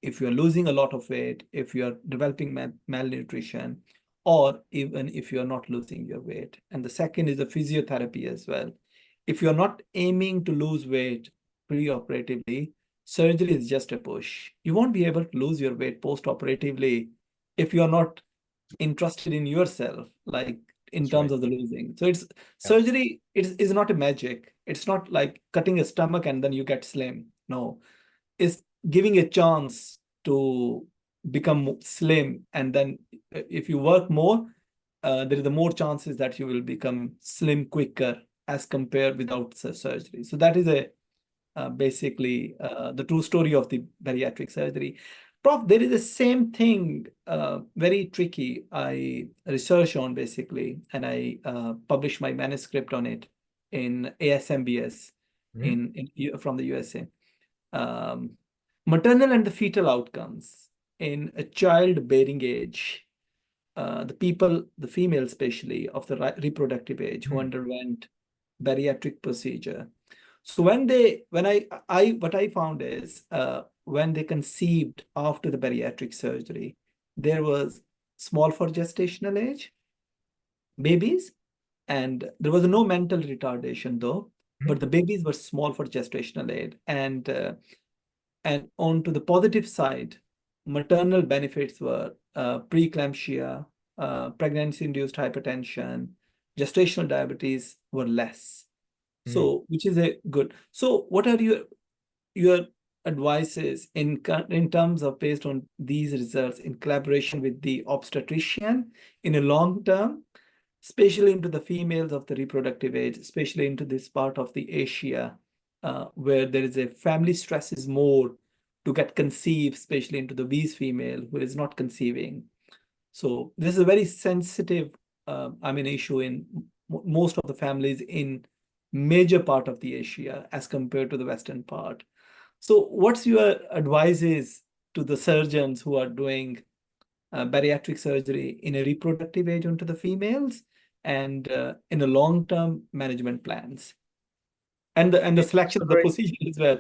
If you're losing a lot of weight, if you're developing malnutrition, or even if you're not losing your weight. And the second is the physiotherapy as well. If you're not aiming to lose weight pre-operatively, surgery is just a push. You won't be able to lose your weight post-operatively if you're not interested in yourself, like in That's terms right. of the losing. So it's Yeah. surgery is not a magic. It's not like cutting a stomach and then you get slim. No, is giving a chance to become slim, and then if you work more, there is the more chances that you will become slim quicker as compared without surgery. So that is a basically the true story of the bariatric surgery. Prof, there is the same thing, very tricky. I research on basically, and I published my manuscript on it in ASMBS Mhm. from the USA. Maternal and the fetal outcomes in a childbearing age, the female especially of the reproductive age who underwent bariatric procedure. So what I found is when they conceived after the bariatric surgery, there was small for gestational age babies, and there was no mental retardation though, but the babies were small for gestational age, and on to the positive side, maternal benefits were preeclampsia, pregnancy-induced hypertension, gestational diabetes were less. So, which is a good. So, what are your advices in terms of based on these results in collaboration with the obstetrician in a long term, especially into the females of the reproductive age, especially into this part of the Asia, where there is a family stress is more to get conceived, especially into the obese female who is not conceiving. So this is a very sensitive, issue in most of the families in major part of the Asia as compared to the Western part. So what's your advices to the surgeons who are doing bariatric surgery in a reproductive age onto the females and in a long-term management plans and the selection of the procedure as well?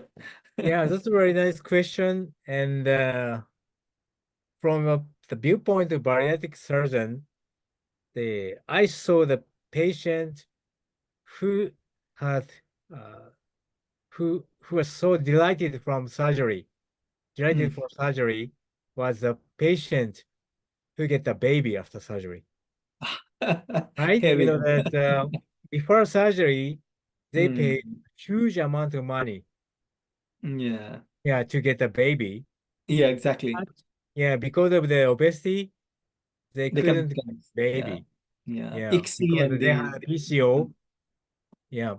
Yeah, that's a very nice question. And from the viewpoint of bariatric surgeon, I saw the patient who had who was so delighted from surgery, delighted for surgery, was the patient who get the baby after surgery. Right? Here You we know go. that before surgery, they pay huge amount of money, Yeah. yeah, to get a baby. Yeah, exactly. But, yeah, because of the obesity, they They can couldn't get become, yeah. baby. Yeah. Yeah, ICSI because and they had PCO, mm, yeah,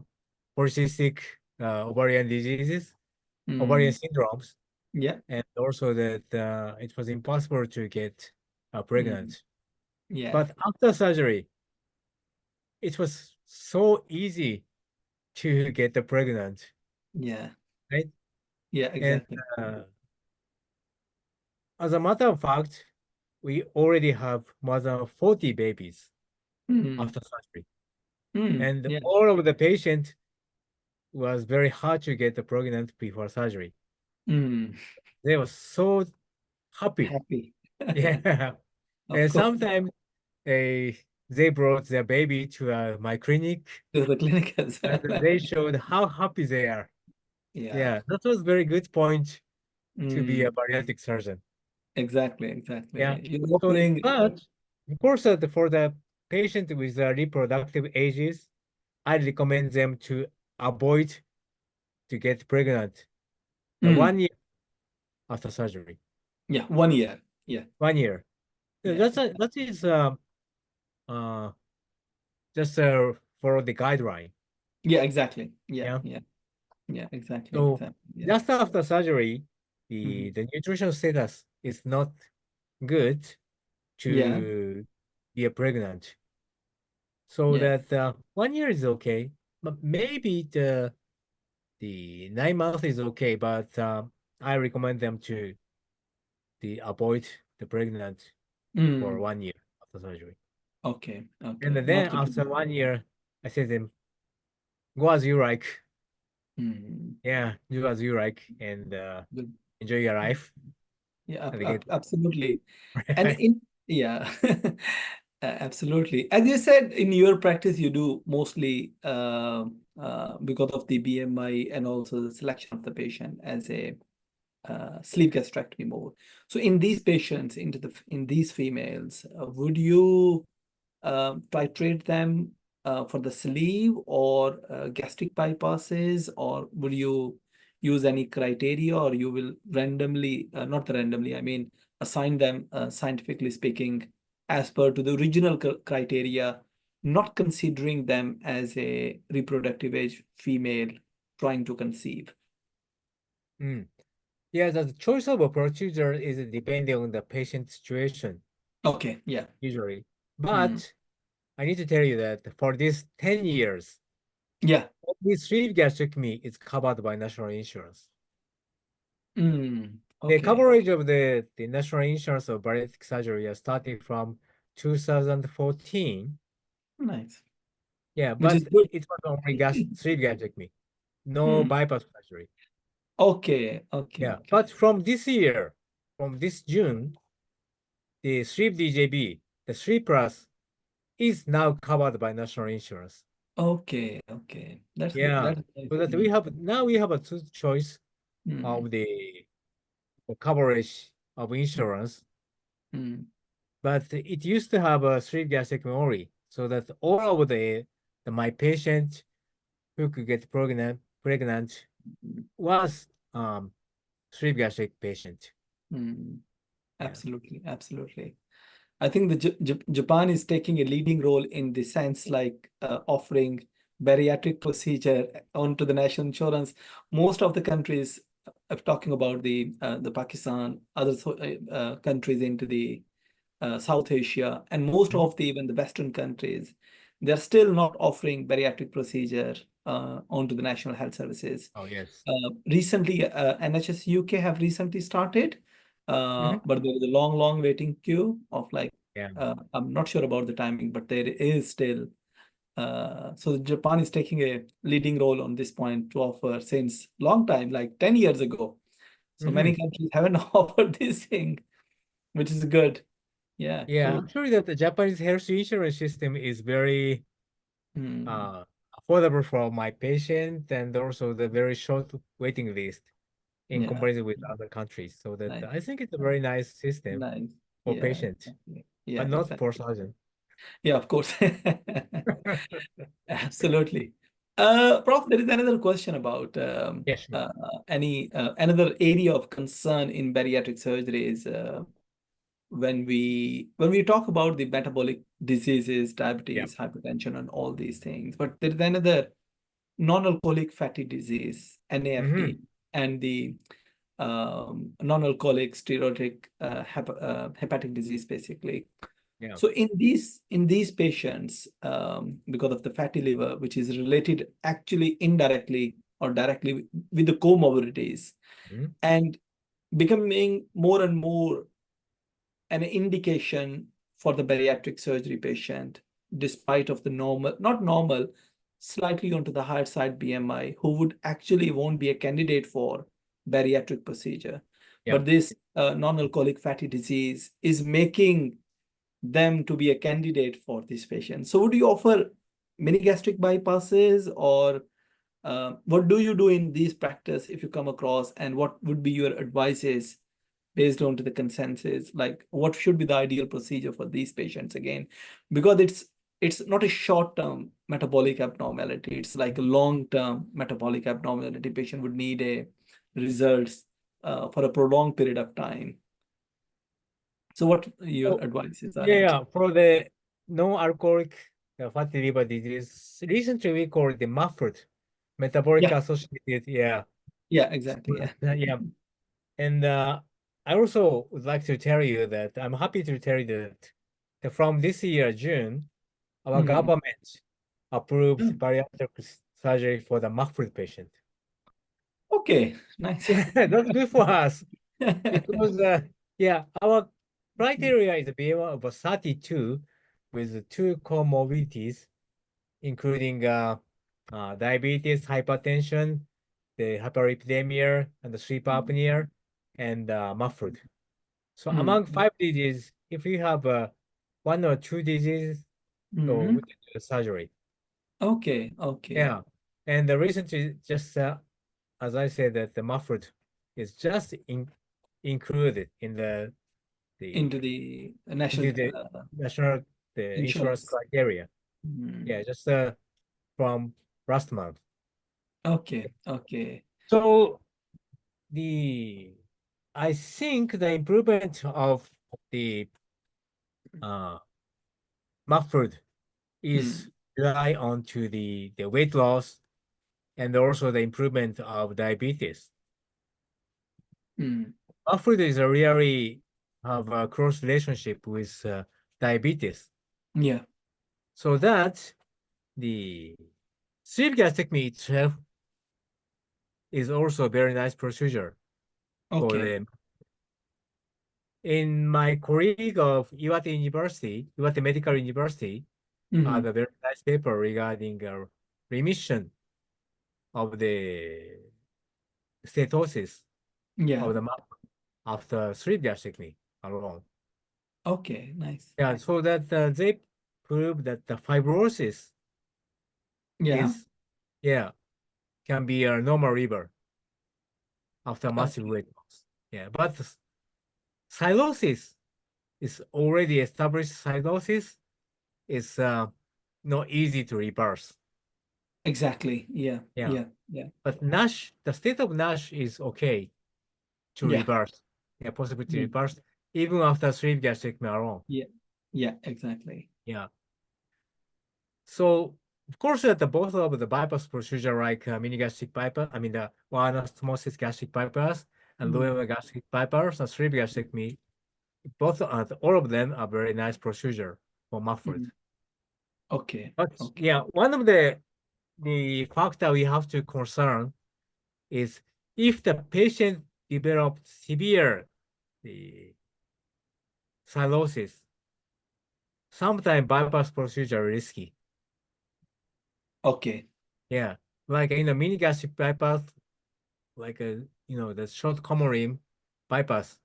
polycystic ovarian diseases, ovarian syndromes, yeah. and also that it was impossible to get pregnant. Yeah. But after surgery, it was so easy to get the pregnant, Yeah. right? Yeah, And exactly. as a matter of fact, we already have more than 40 babies after surgery. And Yeah. all of the patients was very hard to get the pregnant before surgery. They were so happy. Happy. Yeah. Of And course. sometimes they brought their baby to my clinic To the clinic as well. and they showed how happy they are. Yeah. Yeah, that was very good point to be a Mm, bariatric surgeon. exactly. Yeah. Exactly. You're So, offering. but of course, for the patient with reproductive ages, I recommend them to avoid to get pregnant the 1 year after surgery. Yeah, 1 year. Yeah. 1 year. Yeah. That is just follow the guideline. Yeah, exactly. Yeah. Exactly. So exactly. Yeah. just after surgery, Mhm. the nutrition status is not good Yeah. to be pregnant. So Yeah. that 1 year is okay, but maybe the 9 months is okay. But I recommend them to avoid the pregnant for Mm. 1 year after surgery. Okay. And Okay. then Not good to after know. 1 year, I say them, go as you like. Mm. Yeah, do as you like and Good. enjoy your life. Yeah, And get absolutely. And yeah, absolutely. As you said, in your practice, you do mostly because of the BMI and also the selection of the patient as a sleeve gastrectomy mode. So in these patients, in these females, would you titrate them for the sleeve or gastric bypasses, or would you use any criteria, or you will randomly, not randomly, I mean, assign them, scientifically speaking, as per to the original criteria, not considering them as a reproductive age female trying to conceive? Yeah, the choice of a procedure is depending on the patient situation, Okay, yeah. usually. Hmm. But I need to tell you that for these 10 years, Yeah. this sleeve gastrectomy is covered by national insurance. Mm. The Okay. coverage of the national insurance of bariatric surgery is starting from 2014. Nice. Yeah, Which is but good. it was only sleeve gastrectomy, no Hmm. bypass surgery. Okay. Okay. Yeah, Okay. but from this year, from this June, the sleeve DJB, the 3 plus, is now covered by national insurance. Okay. Okay. That's good. Yeah, That's nice. so that we have a two choice of the coverage of insurance, but it used to have a sleeve gastrectomy only, so that all of my patient who could get pregnant was sleeve gastric patient. Yeah. Absolutely. Absolutely. I think the Japan is taking a leading role in the sense, like offering bariatric procedure onto the national insurance. Most of the countries, talking about the Pakistan, other countries into the South Asia, and most of even the Western countries, they're still not offering bariatric procedure onto the national health services. Oh yes. Recently, NHS UK have recently started, but there is a long waiting queue of like, I'm not sure about the timing, but there is still. So Japan is taking a leading role on this point to offer since long time, like 10 years ago. So many countries haven't offered this thing, which is good. Yeah, Yeah, cool. I'm sure that the Japanese health insurance system is very affordable for my patient, and also the very short waiting list in comparison with other countries. So that Nice. I think it's a very nice system Nice. for Yeah, patient, exactly. Yeah, but not exactly. for surgeon. Yeah, of course. Absolutely. Prof, there is another question about Yes. another area of concern in bariatric surgery is when we talk about the metabolic diseases, diabetes, hypertension, and all these things, but there is another non-alcoholic fatty disease, NAFD, and the non-alcoholic steroidic hepatic disease, basically. Yeah. So in these patients, because of the fatty liver, which is related actually indirectly or directly with the comorbidities, and becoming more and more an indication for the bariatric surgery patient, despite of the not normal, slightly onto the higher side BMI, who would actually won't be a candidate for bariatric procedure. But this non-alcoholic fatty disease is making them to be a candidate for this patient. So would you offer mini gastric bypasses, or what do you do in these practice if you come across, and what would be your advices based on to the consensus, like what should be the ideal procedure for these patients again? Because it's not a short-term metabolic abnormality, it's like a long-term metabolic abnormality. Patient would need a results for a prolonged period of time. So what your advices are? Yeah, for the non-alcoholic fatty liver disease. Recently, we call it the MAFD, metabolic Yeah. associated. Yeah. Yeah, exactly. Yeah. Yeah. And I also would like to tell you that I'm happy to tell you that from this year, June, our government approved bariatric surgery for the MAFD patient. Okay, nice. Yeah, that's good for us because yeah, our criteria is a BMI of 32 with 2 comorbidities, including diabetes, hypertension, the hyperlipidemia, and the sleep apnea, and MAFD. So among 5 diseases, if you have 1 or 2 diseases, so we can do the surgery. Okay, okay. Yeah, and recently, just as I said, that the MAFD is just included in the Into the national into the national insurance insurance. criteria. Yeah, just from last month. Okay, okay. So I think the improvement of the MAFD is rely on to the weight loss and also the improvement of diabetes. MAFD is a really have a close relationship with diabetes. Yeah. So that the sleep gastrectomy itself is also a very nice procedure for Okay. them. In my colleague of Iwate University, Iwate Medical University, had a very nice paper regarding remission of the stenosis Yeah. of the map after sleep gastrectomy alone. Okay, nice. Yeah, so that they prove that the fibrosis Yeah. is, can be a normal liver after massive weight loss. Yeah, but cirrhosis is already established. Cirrhosis is not easy to reverse. Exactly. Yeah. Yeah. Yeah. Yeah. But NASH, the state of NASH is okay to Yeah. reverse. Yeah, possible to reverse even after sleep gastrectomy alone. Yeah. Yeah, exactly. Yeah. So of course that the both of the bypass procedure like mini gastric bypass, I mean the one anastomosis gastric bypass and lower gastric bypass and sleep gastrectomy, both all of them are very nice procedure for MAFD. Okay. But Okay. yeah, one of the factor we have to concern is if the patient developed severe cirrhosis, sometimes bypass procedure risky. Okay. Yeah, like in a mini gastric bypass, like the short common limb bypass,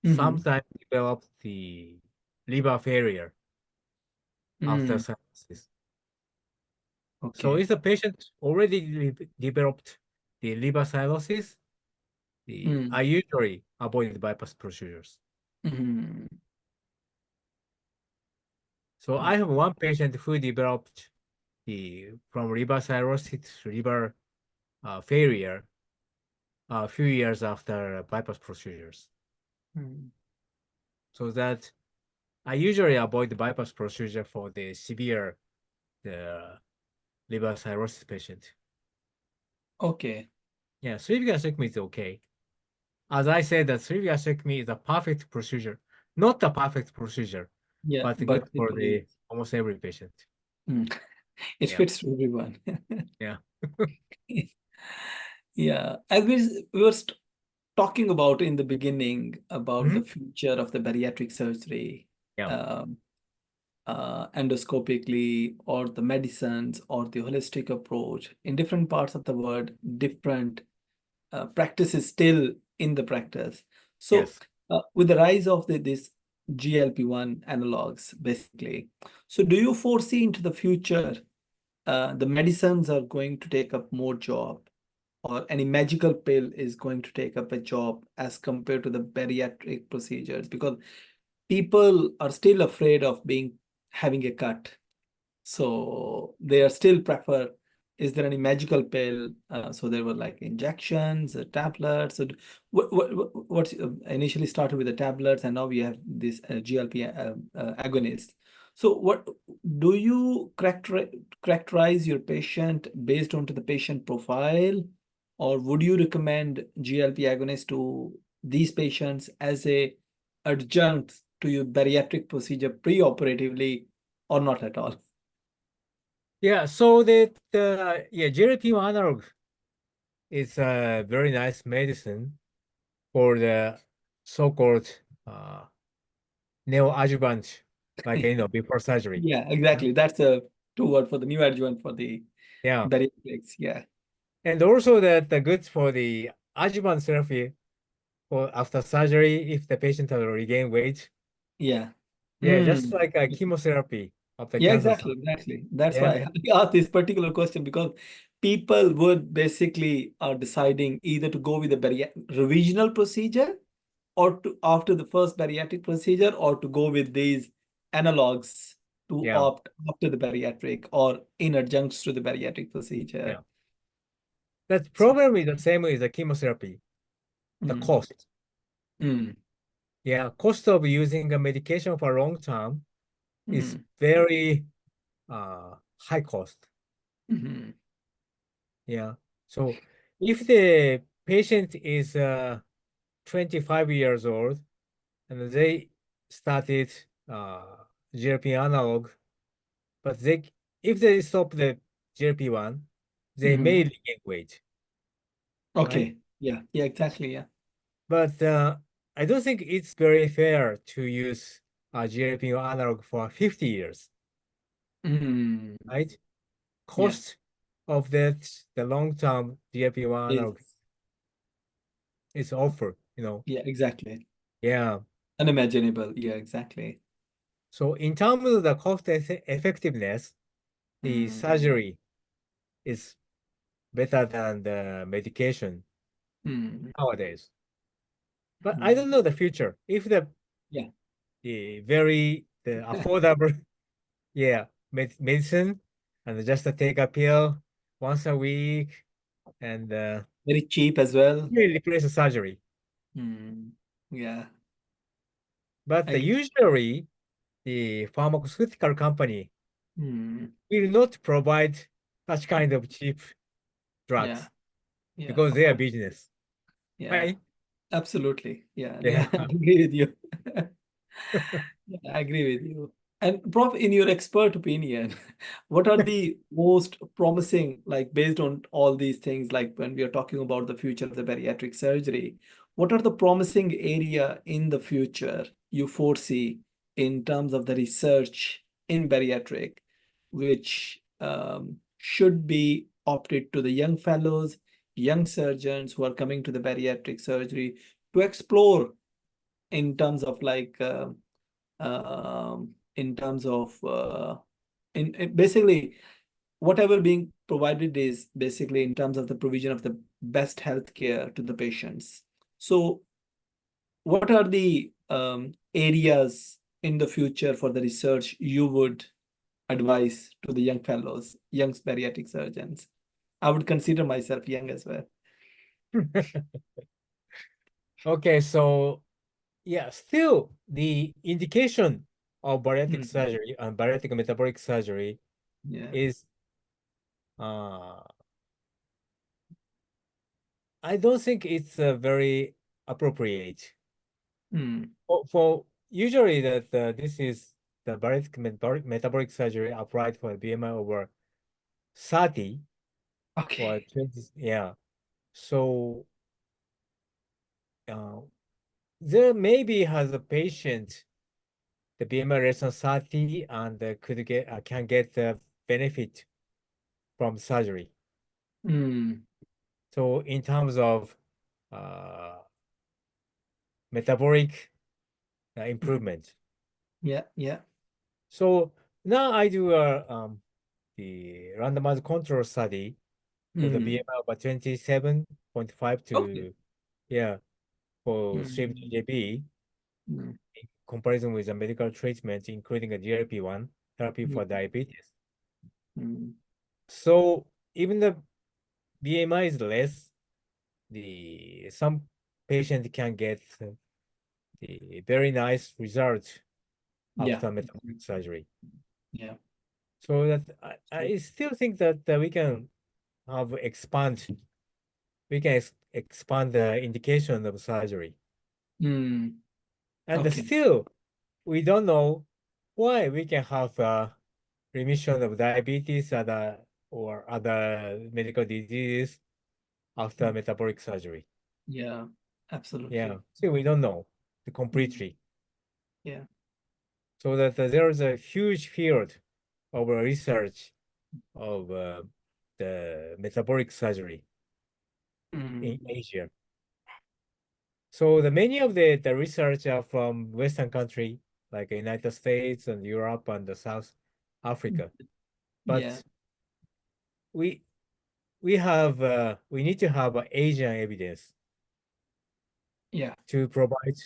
sometimes develop the liver failure after cirrhosis. So Okay. if the patient already developed the liver cirrhosis, I usually avoid bypass procedures. So I have one patient who developed from liver cirrhosis to liver failure a few years after bypass procedures. So that I usually avoid the bypass procedure for the severe liver cirrhosis patient. Okay. Yeah, sleeve gastrectomy is okay. As I said, that sleeve gastrectomy is a perfect procedure, not a perfect procedure, Yeah, but good but for it the almost every patient. it Yeah. fits everyone. Yeah. Yeah. As we were talking about in the beginning about the future of the bariatric surgery, Yeah. endoscopically, or the medicines, or the holistic approach in different parts of the world, different practices still in the practice. So Yes. with the rise of this GLP-1 analogs, basically, so do you foresee into the future the medicines are going to take up more job, or any magical pill is going to take up a job as compared to the bariatric procedures? Because people are still afraid of having a cut, so they are still prefer, is there any magical pill? So there were like injections, tablets. So what's initially started with the tablets, and now we have this GLP agonist. So what do you characterize your patient based on to the patient profile, or would you recommend GLP agonist to these patients as a adjunct to your bariatric procedure preoperatively or not at all? Yeah, so that GLP-1 analog is a very nice medicine for the so-called neoadjuvant, like before surgery. Yeah, exactly. That's a two word for the new adjuvant for the Yeah, bariatrics. Yeah. and also that the good for the adjuvant therapy for after surgery if the patient has regained weight. Yeah. Yeah, just Mm. like a chemotherapy of the Yeah, cancer exactly, cell. exactly. That's Yeah, why I asked this particular question, because people would basically are deciding either to go with the revisional procedure or to after the first bariatric procedure, or to go with these analogs to yeah, opt after the bariatric or in adjuncts to the bariatric procedure. yeah. That So, problem is the same as the chemotherapy, the mm, cost. mm, Yeah, cost of using a medication for a long time is mm, very high cost. mhm, Yeah. So if the patient is 25 years old and they started GLP analog, but if they stop the GLP-1, they may mhm. regain weight, right? Okay. Yeah. Yeah. Exactly. Yeah. But I don't think it's very fair to use a GLP-1 analog for 50 years, Mm, right? yeah. Cost of that, the long-term GLP-1 Is analog is awful, yeah. Exactly. Yeah. Unimaginable. Yeah. Exactly. So in terms of the cost effectiveness, the Mm, surgery is better than the medication mm, nowadays. But I mm. don't know the future. If Yeah. the affordable, yeah, medicine, and just take a pill once a week and Very cheap as well. really replace the surgery. Mm, yeah. But I agree. usually the pharmaceutical company Mm, will not provide such kind of cheap yeah. drugs Yeah. because Of they are course. business, Yeah. right? Absolutely. Yeah. Yeah. Yeah. I agree with you. Yeah, I agree with you. And Prof, in your expert opinion, what are the most promising, like based on all these things, like when we are talking about the future of the bariatric surgery, what are the promising area in the future you foresee in terms of the research in bariatric, which should be opted to the young fellows, young surgeons who are coming to the bariatric surgery to explore in terms of like in terms of in basically whatever being provided is basically in terms of the provision of the best healthcare to the patients. So what are the areas in the future for the research you would advise to the young fellows, young bariatric surgeons? I would consider myself young as well. Okay, so yeah, still the indication of bariatric Mm, surgery and bariatric metabolic surgery yeah. is I don't think it's very appropriate. Mm, For usually that this is the bariatric metabolic surgery applied for BMI over 30 or okay. 20. Yeah. So uh, there maybe has a patient the BMI less than 30 and can get the benefit from surgery. Mm, So in terms of uh, metabolic mm, improvement. yeah, yeah. So now I do the randomized control study for the Mm, BMI about 27.5 okay. to, yeah, for straight Mm, GJB mm, in comparison with the medical treatment, including a GLP-1 therapy mm, for diabetes. mm, So even the BMI is less, some patient can get the very nice result Yeah. after metabolic surgery. Yeah. So that I still think that we can expand the indication of surgery. Mm. And Okay. still, we don't know why we can have remission of diabetes or other medical diseases after metabolic surgery. Yeah, absolutely. Yeah, still we don't know completely. Yeah. So that there is a huge field of research of the metabolic surgery in Asia. So the many of the research are from Western country, like the United States and Europe and the South Africa. But Yeah. we need to have Asian evidence Yeah. to provide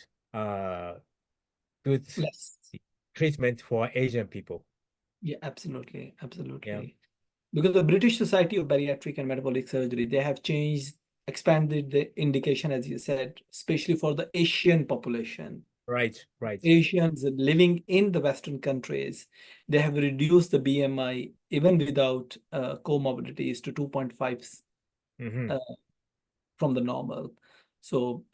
good Less. treatment for Asian people. Yeah, absolutely. Absolutely. Yeah. Because the British Society of Bariatric and Metabolic Surgery, they have expanded the indication, as you said, especially for the Asian population. Right, right. Asians living in the Western countries, they have reduced the BMI even without comorbidities to 2.5 from the normal. So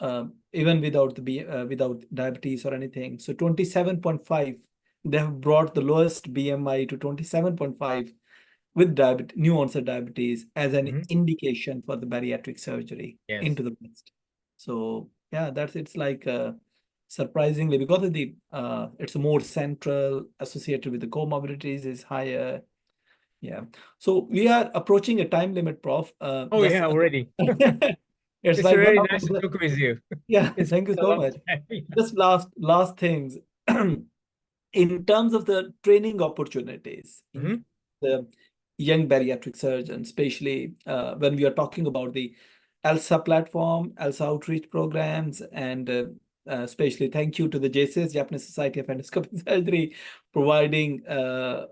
even without without diabetes or anything, so 27.5, they have brought the lowest BMI to 27.5 with new onset diabetes as an indication for the bariatric surgery into the breast. So yeah, it's like surprisingly, because of the it's more central, associated with the comorbidities is higher. Yeah. So we are approaching a time limit, Prof. Oh yeah, already. It's It's like really one of nice to talk with you. Yeah, It's thank you been a so long much. time. Just last things. In terms of the training opportunities in the young bariatric surgeons, especially when we are talking about the ELSA platform, ELSA outreach programs, and especially thank you to the JSS, Japanese Society of Endoscopic Surgery, providing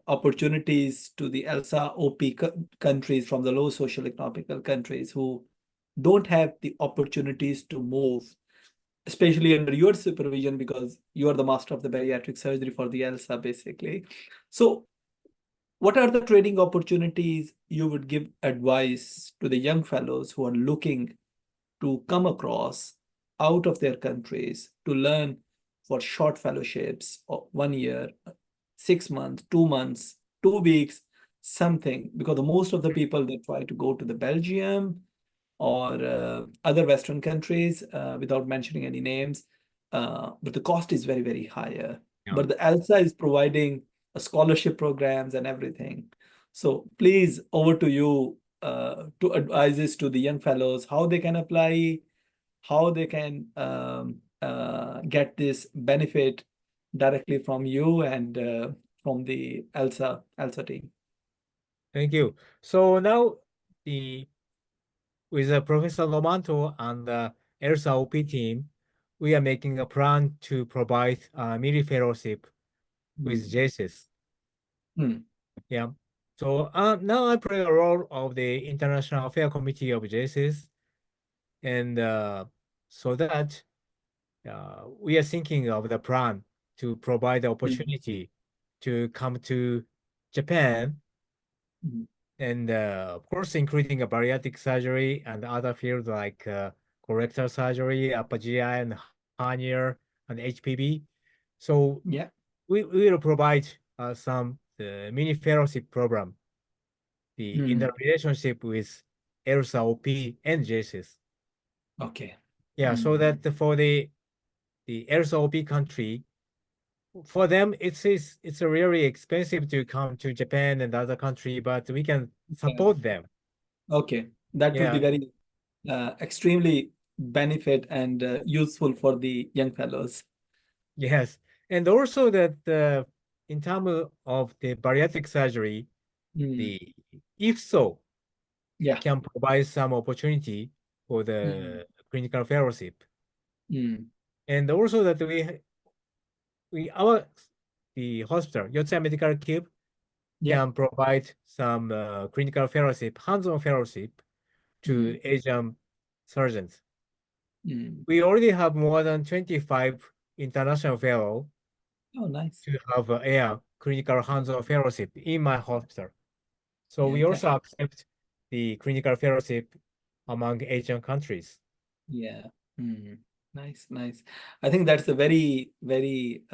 opportunities to the ELSA OP countries from the low socioeconomic countries who don't have the opportunities to move, especially under your supervision, because you are the master of the bariatric surgery for the ELSA, basically. So what are the training opportunities you would give advice to the young fellows who are looking to come across out of their countries to learn for short fellowships of 1 year, 6 months, 2 months, 2 weeks, something? Because most of the people, they try to go to the Belgium or other Western countries, without mentioning any names, but the cost is very, very higher. Yeah. But the ELSA is providing scholarship programs and everything. So please, over to you to advise this to the young fellows, how they can apply, how they can get this benefit directly from you and from the ELSA team. Thank you. So now with Professor Romanto and the ELSA OP team, we are making a plan to provide a mini fellowship with JSS. Yeah. So now I play a role of the International Affairs Committee of JSS, and so that we are thinking of the plan to provide the opportunity to come to Japan, and of course, including a bariatric surgery and other fields like colorectal surgery, upper GI, and hernia, and HPV. So Yeah. we will provide some mini fellowship program in the relationship with ELSA OP and JSS. Okay. Yeah, so that for the ELSA OP country, for them it's really expensive to come to Japan and other country, but we can support them. Okay, that will be very extremely benefit and useful for the young fellows. Yes, and also that in terms of the bariatric surgery, the IFSO can provide some opportunity for the clinical fellowship, and also that the hospital, Yotsuya Medical Cube, can provide some clinical fellowship, hands-on fellowship to Asian surgeons. We already have more than 25 international fellow Oh, nice. to have a clinical hands-on fellowship in my hospital. So Yeah, we also accept the clinical fellowship among Asian countries. yeah. Nice, nice. I think that's a very, very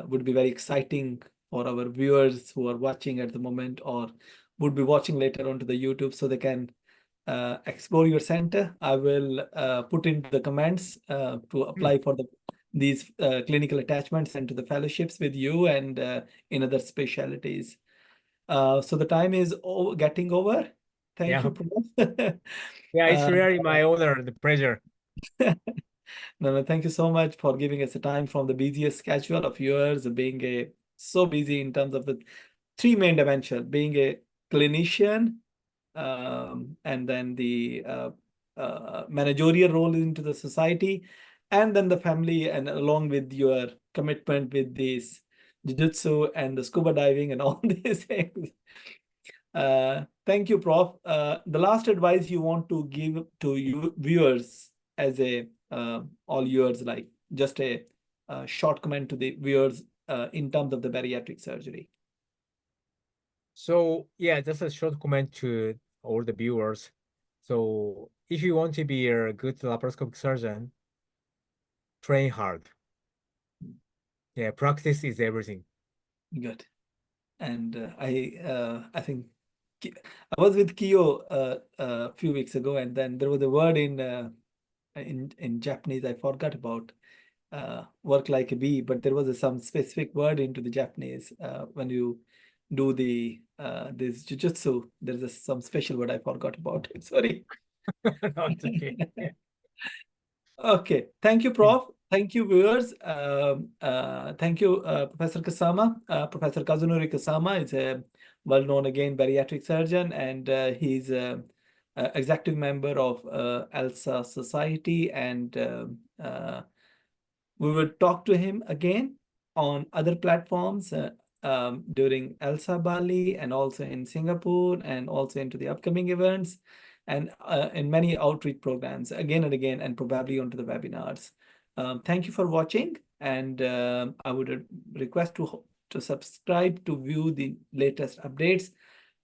would be very exciting for our viewers who are watching at the moment or would be watching later on to the YouTube, so they can explore your center. I will put into the comments to apply for these clinical attachments and to the fellowships with you and in other specialties. So the time is getting over. Thank you, Prof. Yeah, it's really my honor and pleasure. No, thank you so much for giving us the time from the busiest schedule of yours, being so busy in terms of the three main dimensions, being a clinician, and then the managerial role into the society, and then the family, and along with your commitment with this jiu-jitsu and the scuba diving and all these things. Thank you, Prof. The last advice you want to give to you viewers as a all yours, like just a short comment to the viewers in terms of the bariatric surgery. So yeah, just a short comment to all the viewers. So if you want to be a good laparoscopic surgeon, train hard. Yeah, practice is everything. Good. And I think I was with Kiyo a few weeks ago, and then there was a word in Japanese I forgot about. Work like a bee, but there was some specific word into the Japanese when you do the this jujutsu. There's some special word I forgot about it. Sorry. No, it's okay. Yeah. Okay. Thank you, Prof. Thank you, viewers. Thank you, Professor Kasama. Professor Kazunori Kasama is a well-known, again, bariatric surgeon, and he's a executive member of ELSA Society, and we will talk to him again on other platforms during ELSA Bali and also in Singapore and also into the upcoming events and in many outreach programs again and again and probably onto the webinars. Thank you for watching, and I would request to subscribe to view the latest updates.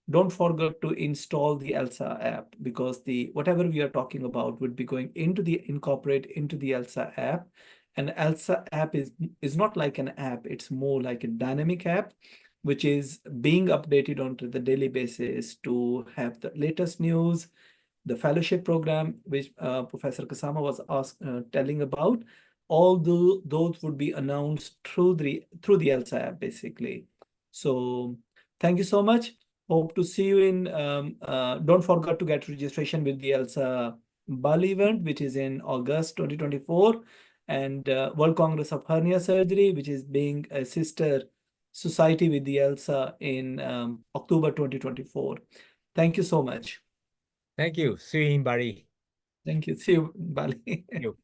Don't forget to install the ELSA app, because the whatever we are talking about would be going into the incorporate into the ELSA app. And ELSA app is not like an app, it's more like a dynamic app, which is being updated on the daily basis to have the latest news, the fellowship program, which Professor Kasama was telling about. All those would be announced through the ELSA app, basically. So thank you so much. Hope to see you in, don't forget to get registration with the ELSA Bali event, which is in August 2024. And World Congress of Hernia Surgery, which is being a sister society with the ELSA in October 2024. Thank you so much. Thank you. See you in Bali. Thank you. See you in Bali. Thank you.